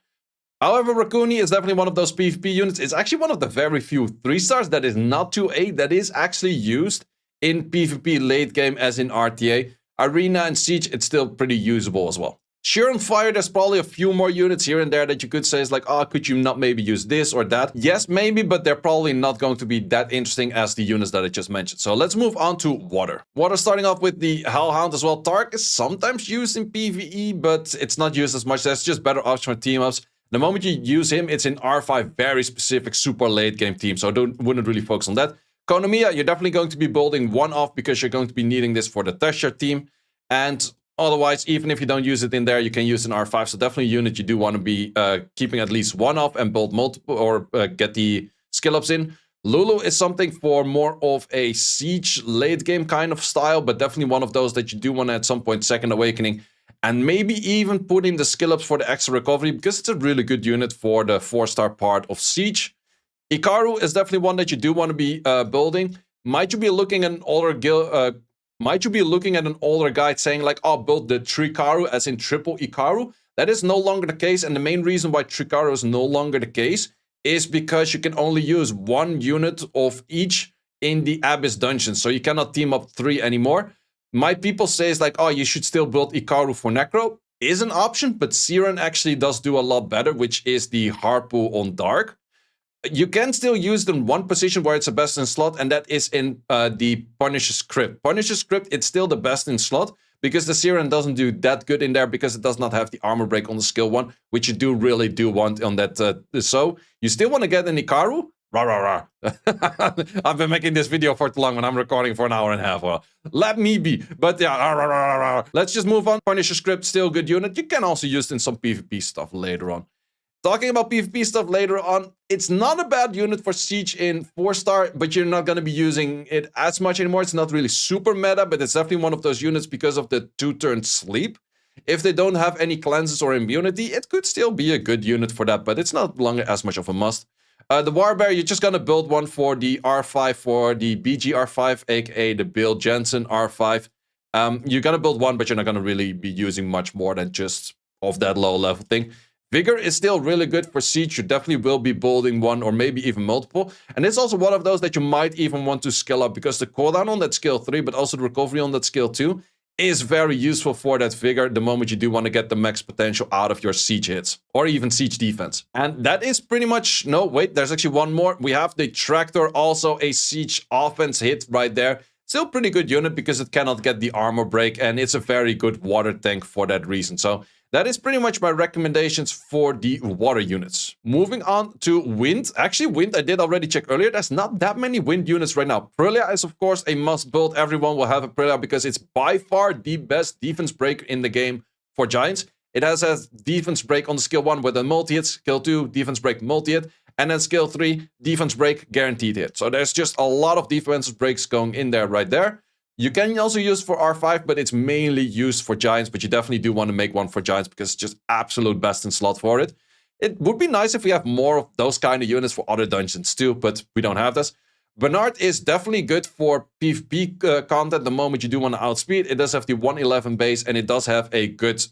However, Rakuni is definitely one of those PvP units. It's actually one of the very few 3-stars that is not 2A, that is actually used in PvP late game as in RTA. Arena and Siege, it's still pretty usable as well. Sure, on Fire, there's probably a few more units here and there that you could say is like, oh, could you not maybe use this or that? Yes, maybe, but they're probably not going to be that interesting as the units that I just mentioned. So let's move on to Water. Water, starting off with the Hellhound as well. Tark is sometimes used in PvE, but it's not used as much. That's just better option for team-ups. The moment you use him, it's in R5, very specific, super late game team, so wouldn't really focus on that. Konomiya, you're definitely going to be building one off because you're going to be needing this for the Thesher team. And otherwise, even if you don't use it in there, you can use it in R5. So definitely a unit you do want to be keeping at least one off and build multiple, or get the skill ups in. Lulu is something for more of a Siege late game kind of style, but definitely one of those that you do want to at some point second awakening. And maybe even put in the skill ups for the extra recovery, because it's a really good unit for the 4-star part of Siege. Ikaru is definitely one that you do want to be building. Might you be looking at an older guild? Might you be looking at an older guide saying like, oh, build the Trikaru as in triple Ikaru? That is no longer the case, and the main reason why Trikaru is no longer the case is because you can only use one unit of each in the Abyss dungeon, so you cannot team up 3 anymore. My people say it's like, oh, you should still build Ikaru for Necro. Is an option, but Siren actually does do a lot better, which is the Harpoon on Dark. You can still use it in one position where it's the best in slot, and that is in the Punisher's Crypt. Punisher's Crypt, it's still the best in slot, because the Siren doesn't do that good in there, because it does not have the armor break on the skill 1, which you really do want on that. So you still want to get an Ikaru, Rah, rah, rah. I've been making this video for too long when I'm recording for an hour and a half. Well, let me be. But yeah, rah, rah, rah, rah. Let's just move on. Punisher script, still good unit. You can also use it in some PvP stuff later on. Talking about PvP stuff later on, it's not a bad unit for Siege in 4-star, but you're not going to be using it as much anymore. It's not really super meta, but it's definitely one of those units because of the 2-turn sleep. If they don't have any cleanses or immunity, it could still be a good unit for that, but it's not longer as much of a must. The Warbear, you're just going to build one for the R5, for the BG R5, aka the Bill Jensen R5. You're going to build one, but you're not going to really be using much more than just of that low level thing. Vigor is still really good for Siege. You definitely will be building one or maybe even multiple. And it's also one of those that you might even want to skill up because the cooldown on that skill 3, but also the recovery on that skill 2 is very useful for that Vigor the moment you do want to get the max potential out of your Siege hits or even Siege defense. And that is pretty much... No, wait, there's actually one more. We have the Tractor, also a Siege offense hit right there. Still pretty good unit because it cannot get the armor break and it's a very good water tank for that reason. So that is pretty much my recommendations for the water units. Moving on to wind. Actually, wind I did already check earlier. There's not that many wind units right now. Prelia is, of course, a must build. Everyone will have a Prelia because it's by far the best defense break in the game for Giants. It has a defense break on the skill 1 with a multi-hit, skill 2, defense break, multi-hit, and then skill 3, defense break, guaranteed hit. So there's just a lot of defensive breaks going in there right there. You can also use for R5, but it's mainly used for Giants, but you definitely do want to make one for Giants because it's just absolute best in slot for it. It would be nice if we have more of those kind of units for other dungeons too, but we don't have this. Bernard is definitely good for PvP content the moment you do want to outspeed. It does have the 111 base and it does have a good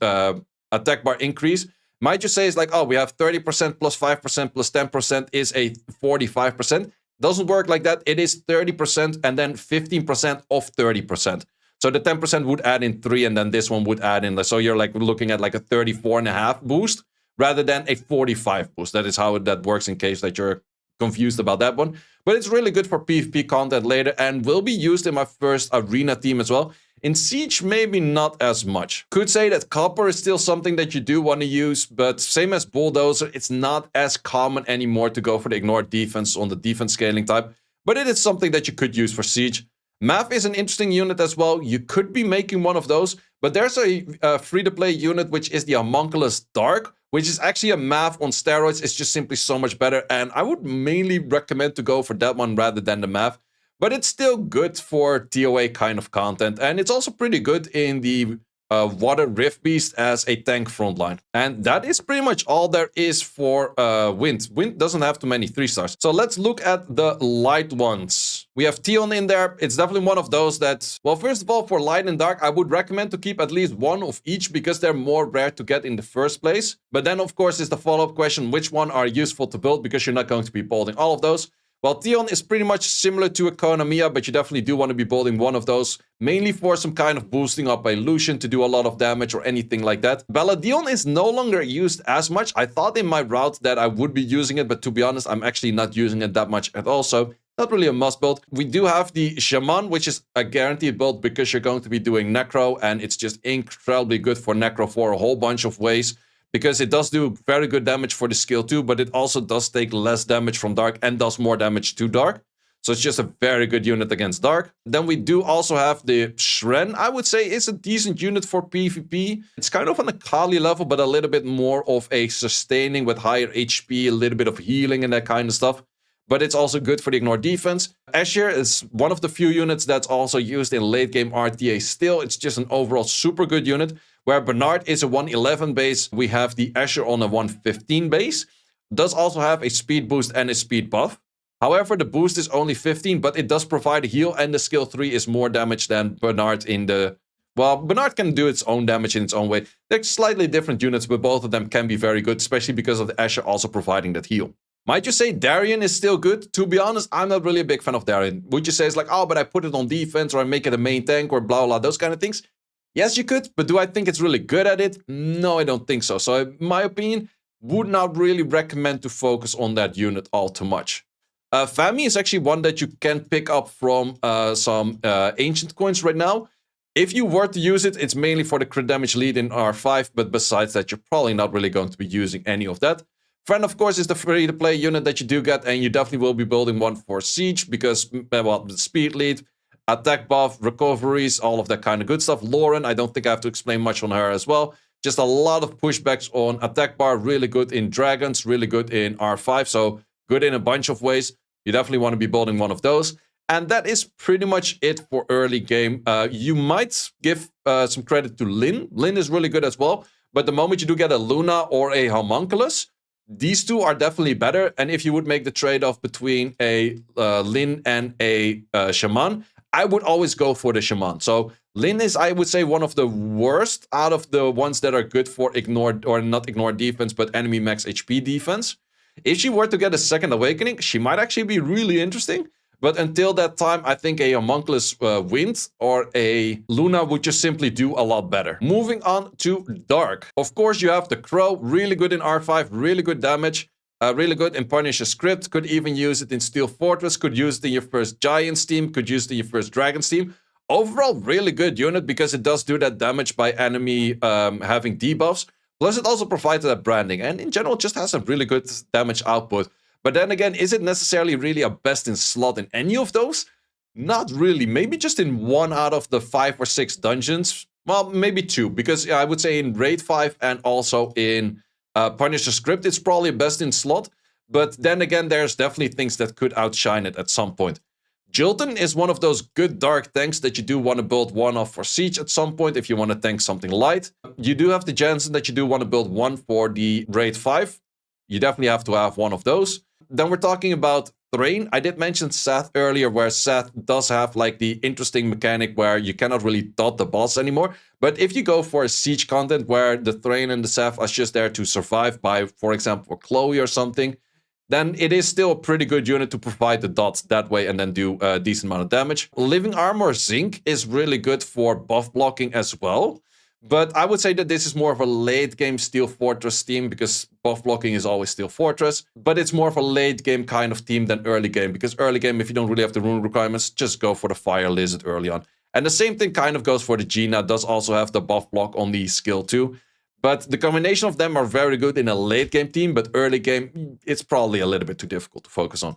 attack bar increase. Might you say it's like, oh, we have 30% plus 5% plus 10% is a 45%. Doesn't work like that. It is 30% and then 15% of 30%. So the 10% would add in 3 and then this one would add in. So you're like looking at like a 34.5 boost rather than a 45 boost. That is how that works in case that you're confused about that one. But it's really good for PvP content later and will be used in my first arena team as well. In Siege, maybe not as much. Could say that Copper is still something that you do want to use, but same as Bulldozer, it's not as common anymore to go for the ignored defense on the defense scaling type, but it is something that you could use for Siege. Math is an interesting unit as well. You could be making one of those, but there's a free-to-play unit, which is the Homunculus Dark, which is actually a Math on steroids. It's just simply so much better, and I would mainly recommend to go for that one rather than the Math. But it's still good for TOA kind of content. And it's also pretty good in the Water Rift Beast as a tank frontline. And that is pretty much all there is for Wind. Wind doesn't have too many 3-stars. So let's look at the light ones. We have Tion in there. It's definitely one of those that... Well, first of all, for light and dark, I would recommend to keep at least one of each because they're more rare to get in the first place. But then, of course, is the follow-up question, which one are useful to build because you're not going to be building all of those. Well, Tion is pretty much similar to a Konamiya, but you definitely do want to be building one of those, mainly for some kind of boosting up by Lucian to do a lot of damage or anything like that. Balladion is no longer used as much. I thought in my route that I would be using it, but to be honest, I'm actually not using it that much at all, so not really a must build. We do have the Shaman, which is a guaranteed build because you're going to be doing Necro, and it's just incredibly good for Necro for a whole bunch of ways. Because it does do very good damage for the skill 2, but it also does take less damage from Dark and does more damage to Dark. So it's just a very good unit against Dark. Then we do also have the Shren. I would say is a decent unit for PvP. It's kind of on a Kali level, but a little bit more of a sustaining with higher HP, a little bit of healing and that kind of stuff. But it's also good for the ignore defense. Asher is one of the few units that's also used in late game RTA still. It's just an overall super good unit. Where Bernard is a 111 base, we have the Asher on a 115 base. Does also have a speed boost and a speed buff. However, the boost is only 15, but it does provide a heal, and the skill 3 is more damage than Bernard in the... Well, Bernard can do its own damage in its own way. They're slightly different units, but both of them can be very good, especially because of the Asher also providing that heal. Might you say Darien is still good? To be honest, I'm not really a big fan of Darien. Would you say it's like, oh, but I put it on defense, or I make it a main tank, or blah, blah, those kind of things? Yes, you could, but do I think it's really good at it? No, I don't think so. So, in my opinion, would not really recommend to focus on that unit all too much. Fami is actually one that you can pick up from some ancient coins right now. If you were to use it, it's mainly for the crit damage lead in R5, but besides that, you're probably not really going to be using any of that. Friend, of course, is the free-to-play unit that you do get, and you definitely will be building one for Siege because, well, the speed lead, attack buff, recoveries, all of that kind of good stuff. Lauren, I don't think I have to explain much on her as well. Just a lot of pushbacks on attack bar, really good in dragons, really good in R5, so good in a bunch of ways. You definitely want to be building one of those. And that is pretty much it for early game. You might give some credit to Lyn. Lyn is really good as well, but the moment you do get a Luna or a Homunculus, these two are definitely better. And if you would make the trade-off between a Lyn and a Shaman, I would always go for the Shaman. So Lyn is, I would say, one of the worst out of the ones that are good for ignored, or not ignored defense, but enemy max HP defense. If she were to get a second awakening, she might actually be really interesting. But until that time, I think a Homunculus Wind or a Luna would just simply do a lot better. Moving on to Dark. Of course, you have the Crow, really good in R5, really good damage, really good in Punisher Script. Could even use it in Steel Fortress, could use it in your first Giants team, could use it in your first Dragons team. Overall, really good unit because it does do that damage by enemy having debuffs. Plus, it also provides that branding, and in general, just has a really good damage output. But then again, is it necessarily really a best in slot in any of those? Not really. Maybe just in 1 out of the 5 or 6 dungeons. Well, maybe 2, because I would say in Raid 5 and also in Punisher Script, it's probably best in slot. But then again, there's definitely things that could outshine it at some point. Jilton is one of those good dark tanks that you do want to build one of for Siege at some point if you want to tank something light. You do have the Jansen that you do want to build one for the Raid 5. You definitely have to have one of those. Then we're talking about Thrain. I did mention Seth earlier, where Seth does have like the interesting mechanic where you cannot really dot the boss anymore. But if you go for a Siege content where the Thrain and the Seth are just there to survive by, for example, Chloe or something, then it is still a pretty good unit to provide the dots that way and then do a decent amount of damage. Living Armor Zinc is really good for buff blocking as well. But I would say that this is more of a late game Steel Fortress team because buff blocking is always Steel Fortress. But it's more of a late game kind of team than early game, because early game, if you don't really have the rune requirements, just go for the Fire Lizard early on. And the same thing kind of goes for the Gina, does also have the buff block on the skill too. But the combination of them are very good in a late game team, but early game, it's probably a little bit too difficult to focus on.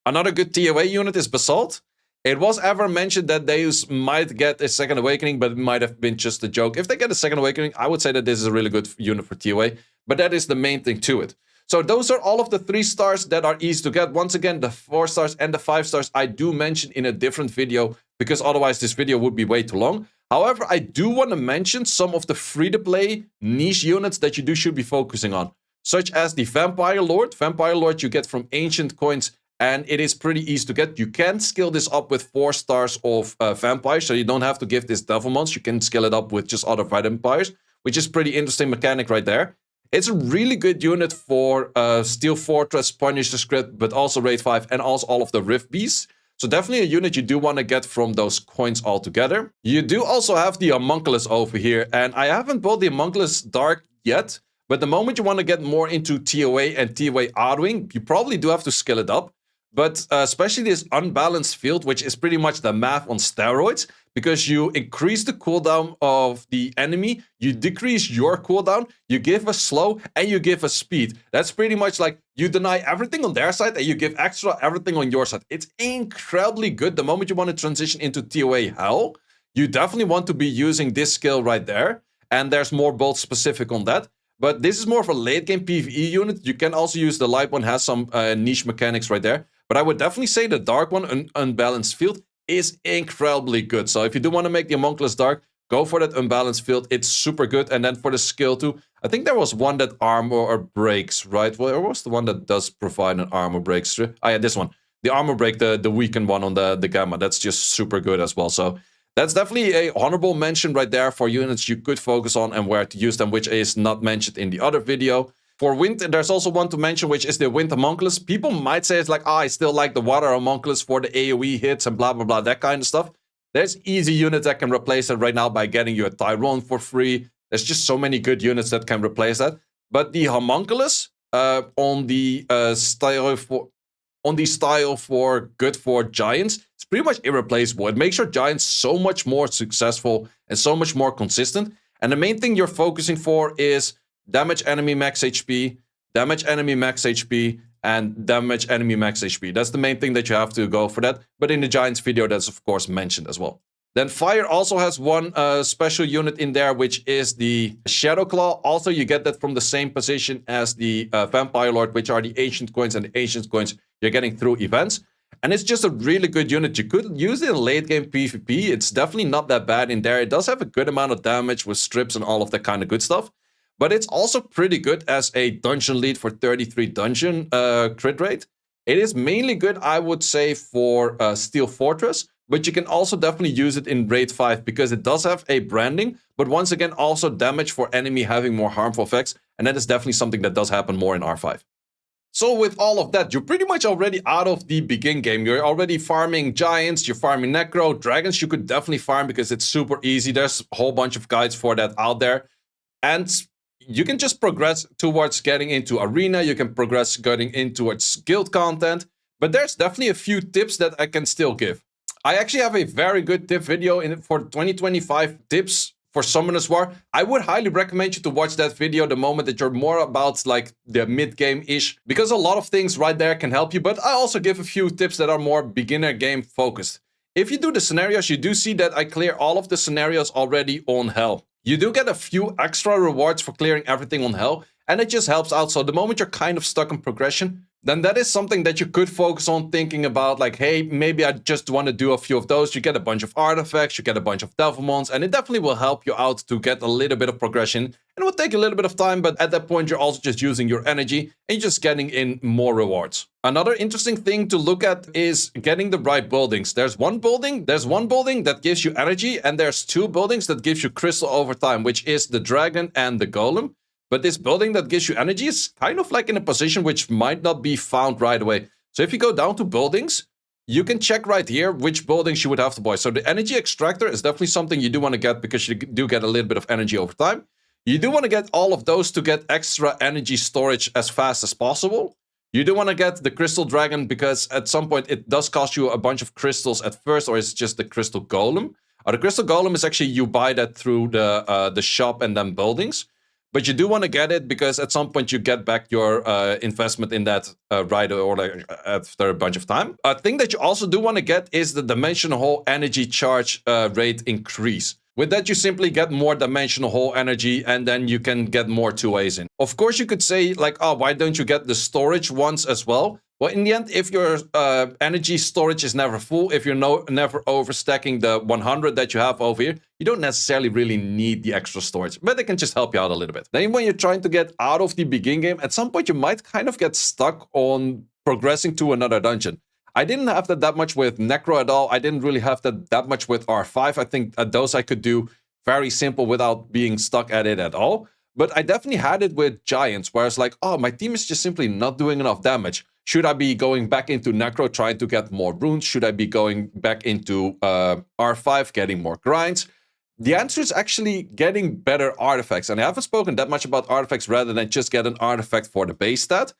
Another good TOA unit is Basalt. It was ever mentioned that Deus might get a second awakening, but it might have been just a joke. If they get a second awakening, I would say that this is a really good unit for TOA, but that is the main thing to it. So those are all of the 3 stars that are easy to get. Once again, the 4 stars and the 5 stars I do mention in a different video, because otherwise this video would be way too long. However, I do want to mention some of the free-to-play niche units that you should be focusing on, such as the Vampire Lord. Vampire Lord you get from Ancient Coins, and it is pretty easy to get. You can skill this up with 4 stars of Vampire, so you don't have to give this Devilmons. You can skill it up with just other Vampires, which is pretty interesting mechanic right there. It's a really good unit for Steel Fortress, Punisher Script, but also Raid 5 and also all of the Rift Beasts. So definitely a unit you do want to get from those coins altogether. You do also have the Homunculus over here, and I haven't built the Homunculus Dark yet, but the moment you want to get more into TOA and TOA Arwing, you probably do have to skill it up. But especially this unbalanced field, which is pretty much the math on steroids, because you increase the cooldown of the enemy, you decrease your cooldown, you give a slow, and you give a speed. That's pretty much like you deny everything on their side, and you give extra everything on your side. It's incredibly good. The moment you want to transition into TOA Hell, you definitely want to be using this skill right there, and there's more builds specific on that. But this is more of a late game PvE unit. You can also use the light one, has some niche mechanics right there. But I would definitely say the dark one, an unbalanced field, is incredibly good. So if you do want to make the Homunculus dark, go for that unbalanced field. It's super good. And then for the skill too, I think there was one that armor or breaks, right? Well, there was the one that does provide an armor breaks. Ah, yeah, this one. The armor break, the weakened one on the gamma. That's just super good as well. So that's definitely a honorable mention right there for units you could focus on and where to use them, which is not mentioned in the other video. For Wind, there's also one to mention, which is the Wind Homunculus. People might say it's like, I still like the Water Homunculus for the AoE hits and blah, blah, blah, that kind of stuff. There's easy units that can replace it right now by getting you a Tyrone for free. There's just so many good units that can replace that. But the Homunculus, on the style for good for Giants, it's pretty much irreplaceable. It makes your Giants so much more successful and so much more consistent. And the main thing you're focusing for is damage enemy max HP, damage enemy max HP, and damage enemy max HP. That's the main thing that you have to go for that. But in the Giants video, that's of course mentioned as well. Then Fire also has one special unit in there, which is the Shadow Claw. Also, you get that from the same position as the Vampire Lord, which are the Ancient Coins, and the Ancient Coins you're getting through events. And it's just a really good unit. You could use it in late game PvP. It's definitely not that bad in there. It does have a good amount of damage with strips and all of that kind of good stuff. But it's also pretty good as a dungeon lead for 33 dungeon crit rate. It is mainly good, I would say, for Steel Fortress. But you can also definitely use it in Raid 5 because it does have a branding, but once again, also damage for enemy having more harmful effects. And that is definitely something that does happen more in R5. So with all of that, you're pretty much already out of the begin game. You're already farming Giants, you're farming Necro. Dragons you could definitely farm because it's super easy. There's a whole bunch of guides for that out there. And you can just progress towards getting into Arena. You can progress getting into towards guild content. But there's definitely a few tips that I can still give. I actually have a very good tip video for 2025 tips for Summoner's War. I would highly recommend you to watch that video the moment that you're more about like the mid-game-ish, because a lot of things right there can help you, but I also give a few tips that are more beginner game focused. If you do the scenarios, you do see that I clear all of the scenarios already on Hell. You do get a few extra rewards for clearing everything on Hell, and it just helps out. So the moment you're kind of stuck in progression, then that is something that you could focus on thinking about, like, hey, maybe I just want to do a few of those. You get a bunch of artifacts, you get a bunch of Devilmons, and it definitely will help you out to get a little bit of progression. And it will take a little bit of time, but at that point, you're also just using your energy and you're just getting in more rewards. Another interesting thing to look at is getting the right buildings. There's one building that gives you energy, and there's two buildings that gives you crystal over time, which is the Dragon and the Golem. But this building that gives you energy is kind of like in a position which might not be found right away. So if you go down to buildings, you can check right here which buildings you would have to buy. So the energy extractor is definitely something you do want to get because you do get a little bit of energy over time. You do want to get all of those to get extra energy storage as fast as possible. You do want to get the Crystal Dragon because at some point it does cost you a bunch of crystals at first, or it's just the Crystal Golem. The Crystal Golem is actually you buy that through the shop and then buildings. But you do want to get it because at some point you get back your investment in that right or like after a bunch of time. A thing that you also do want to get is the Dimensional Hole energy charge rate increase. With that, you simply get more Dimensional Hole energy and then you can get more 2As in. Of course, you could say like, oh, why don't you get the storage ones as well? Well, in the end, if your energy storage is never full, if you're never overstacking the 100 that you have over here, you don't necessarily really need the extra storage, but it can just help you out a little bit. Then when you're trying to get out of the begin game, at some point you might kind of get stuck on progressing to another dungeon. I didn't have that much with Necro at all. I didn't really have that much with R5. I think those I could do very simple without being stuck at it at all. But I definitely had it with Giants, where it's like, oh, my team is just simply not doing enough damage. Should I be going back into Necro trying to get more runes? Should I be going back into R5 getting more grinds? The answer is actually getting better artifacts. And I haven't spoken that much about artifacts rather than just get an artifact for the base stat.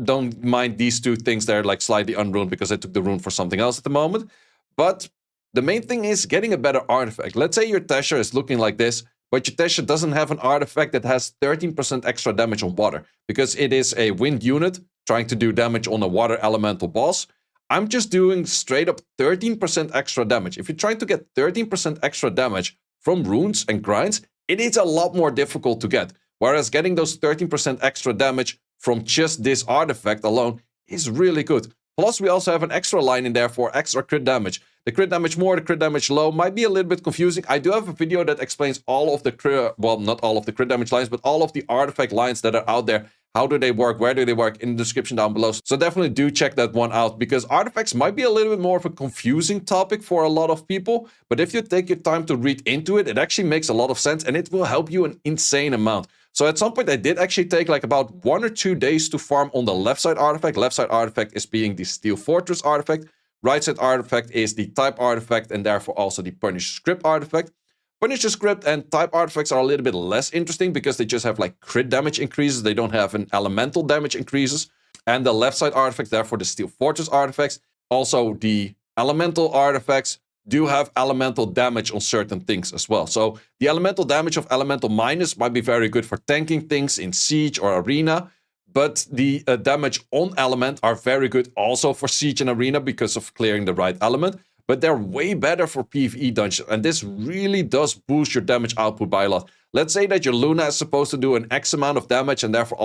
Don't mind these two things. They're like slightly unruned because I took the rune for something else at the moment. But the main thing is getting a better artifact. Let's say your Tesher is looking like this, but your Tesher doesn't have an artifact that has 13% extra damage on water because it is a wind unit trying to do damage on a water elemental boss. I'm just doing straight up 13% extra damage. If you're trying to get 13% extra damage from runes and grinds, it is a lot more difficult to get. Whereas getting those 13% extra damage from just this artifact alone is really good. Plus, we also have an extra line in there for extra crit damage. The crit damage more, the crit damage low might be a little bit confusing. I do have a video that explains all of the crit, well, not all of the crit damage lines, but all of the artifact lines that are out there. How do they work? Where do they work? In the description down below. So definitely do check that one out because artifacts might be a little bit more of a confusing topic for a lot of people. But if you take your time to read into it, it actually makes a lot of sense and it will help you an insane amount. So at some point I did actually take like about 1 or 2 days to farm on the left side artifact. Left side artifact is being the Steel Fortress artifact. Right side artifact is the type artifact and therefore also the Punisher script artifact. Punisher script and type artifacts are a little bit less interesting because they just have like crit damage increases. They don't have an elemental damage increases. And the left side artifact, therefore the Steel Fortress artifacts, also the elemental artifacts do have elemental damage on certain things as well. So the elemental damage of elemental minus might be very good for tanking things in Siege or Arena. but the damage on element are very good also for Siege and Arena because of clearing the right element. But they're way better for PvE dungeons, and this really does boost your damage output by a lot. Let's say that your Luna is supposed to do an X amount of damage and therefore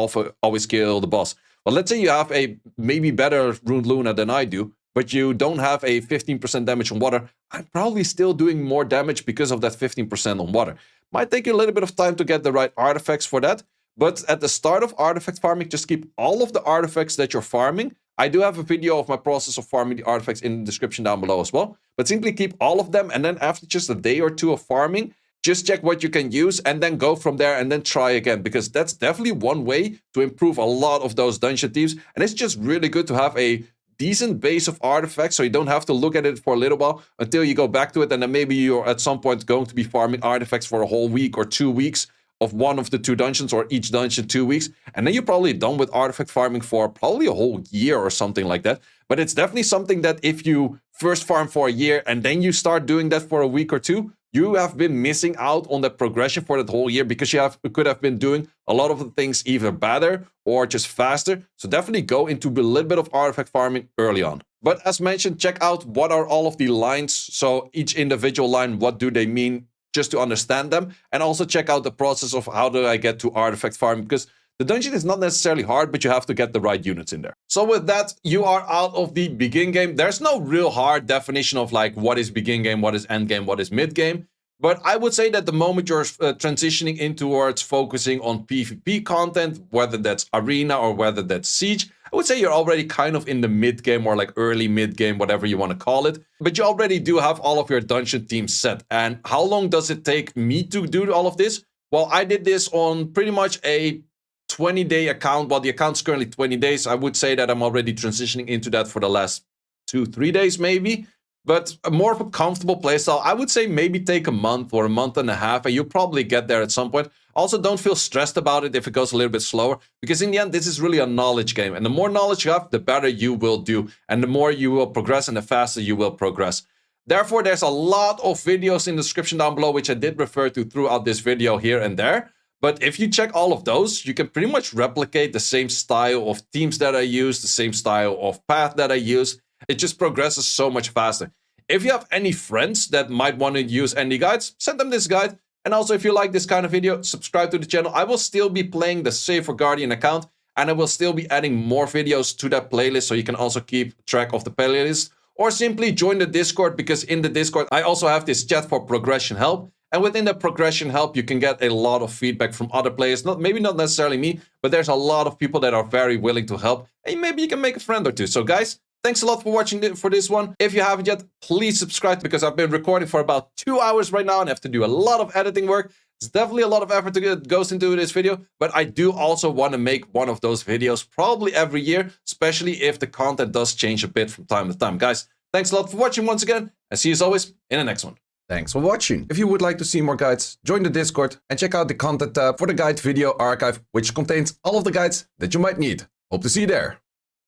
always kill the boss. Well, let's say you have a maybe better Rune Luna than I do, but you don't have a 15% damage on water. I'm probably still doing more damage because of that 15% on water. Might take you a little bit of time to get the right artifacts for that, but at the start of artifact farming, just keep all of the artifacts that you're farming. I do have a video of my process of farming the artifacts in the description down below as well. But simply keep all of them, and then after just a day or two of farming, just check what you can use and then go from there and then try again. Because that's definitely one way to improve a lot of those dungeon thieves. And it's just really good to have a decent base of artifacts so you don't have to look at it for a little while until you go back to it. And then maybe you're at some point going to be farming artifacts for a whole week or 2 weeks. Of one of the 2 dungeons, or each dungeon 2 weeks, and then you're probably done with artifact farming for probably a whole year or something like that. But it's definitely something that if you first farm for a year and then you start doing that for a week or 2, you have been missing out on that progression for that whole year because you could have been doing a lot of the things either better or just faster. So definitely go into a little bit of artifact farming early on. But as mentioned, check out what are all of the lines. So each individual line, what do they mean? Just to understand them, and also check out the process of how do I get to artifact farming, because the dungeon is not necessarily hard, but you have to get the right units in there. So with that, you are out of the begin game. There's no real hard definition of like what is begin game, what is end game, what is mid game. But I would say that the moment you're transitioning in towards focusing on PvP content, whether that's Arena or whether that's Siege, I would say you're already kind of in the mid game or like early mid game, whatever you want to call it. But you already do have all of your dungeon teams set. And how long does it take me to do all of this? Well, I did this on pretty much a 20-day account. Well, the account's currently 20 days. I would say that I'm already transitioning into that for the last 2-3 days maybe. But more of a comfortable playstyle, I would say maybe take a month or a month and a half, and you'll probably get there at some point. Also, don't feel stressed about it if it goes a little bit slower, because in the end, this is really a knowledge game. And the more knowledge you have, the better you will do. And the more you will progress and the faster you will progress. Therefore, there's a lot of videos in the description down below, which I did refer to throughout this video here and there. But if you check all of those, you can pretty much replicate the same style of teams that I use, the same style of path that I use. It just progresses so much faster. If you have any friends that might want to use any guides, send them this guide. And also, if you like this kind of video, subscribe to the channel. I will still be playing the Save for Guardian account, and I will still be adding more videos to that playlist, so you can also keep track of the playlist. Or simply join the Discord, because in the Discord, I also have this chat for progression help. And within the progression help, you can get a lot of feedback from other players. Maybe not necessarily me, but there's a lot of people that are very willing to help. And maybe you can make a friend or two. So guys, thanks a lot for watching for this one. If you haven't yet, please subscribe, because I've been recording for about 2 hours right now and I have to do a lot of editing work. It's definitely a lot of effort that goes into this video, but I do also want to make one of those videos probably every year, especially if the content does change a bit from time to time. Guys, thanks a lot for watching once again, and see you as always in the next one. Thanks for watching. If you would like to see more guides, join the Discord and check out the content tab for the guide video archive, which contains all of the guides that you might need. Hope to see you there.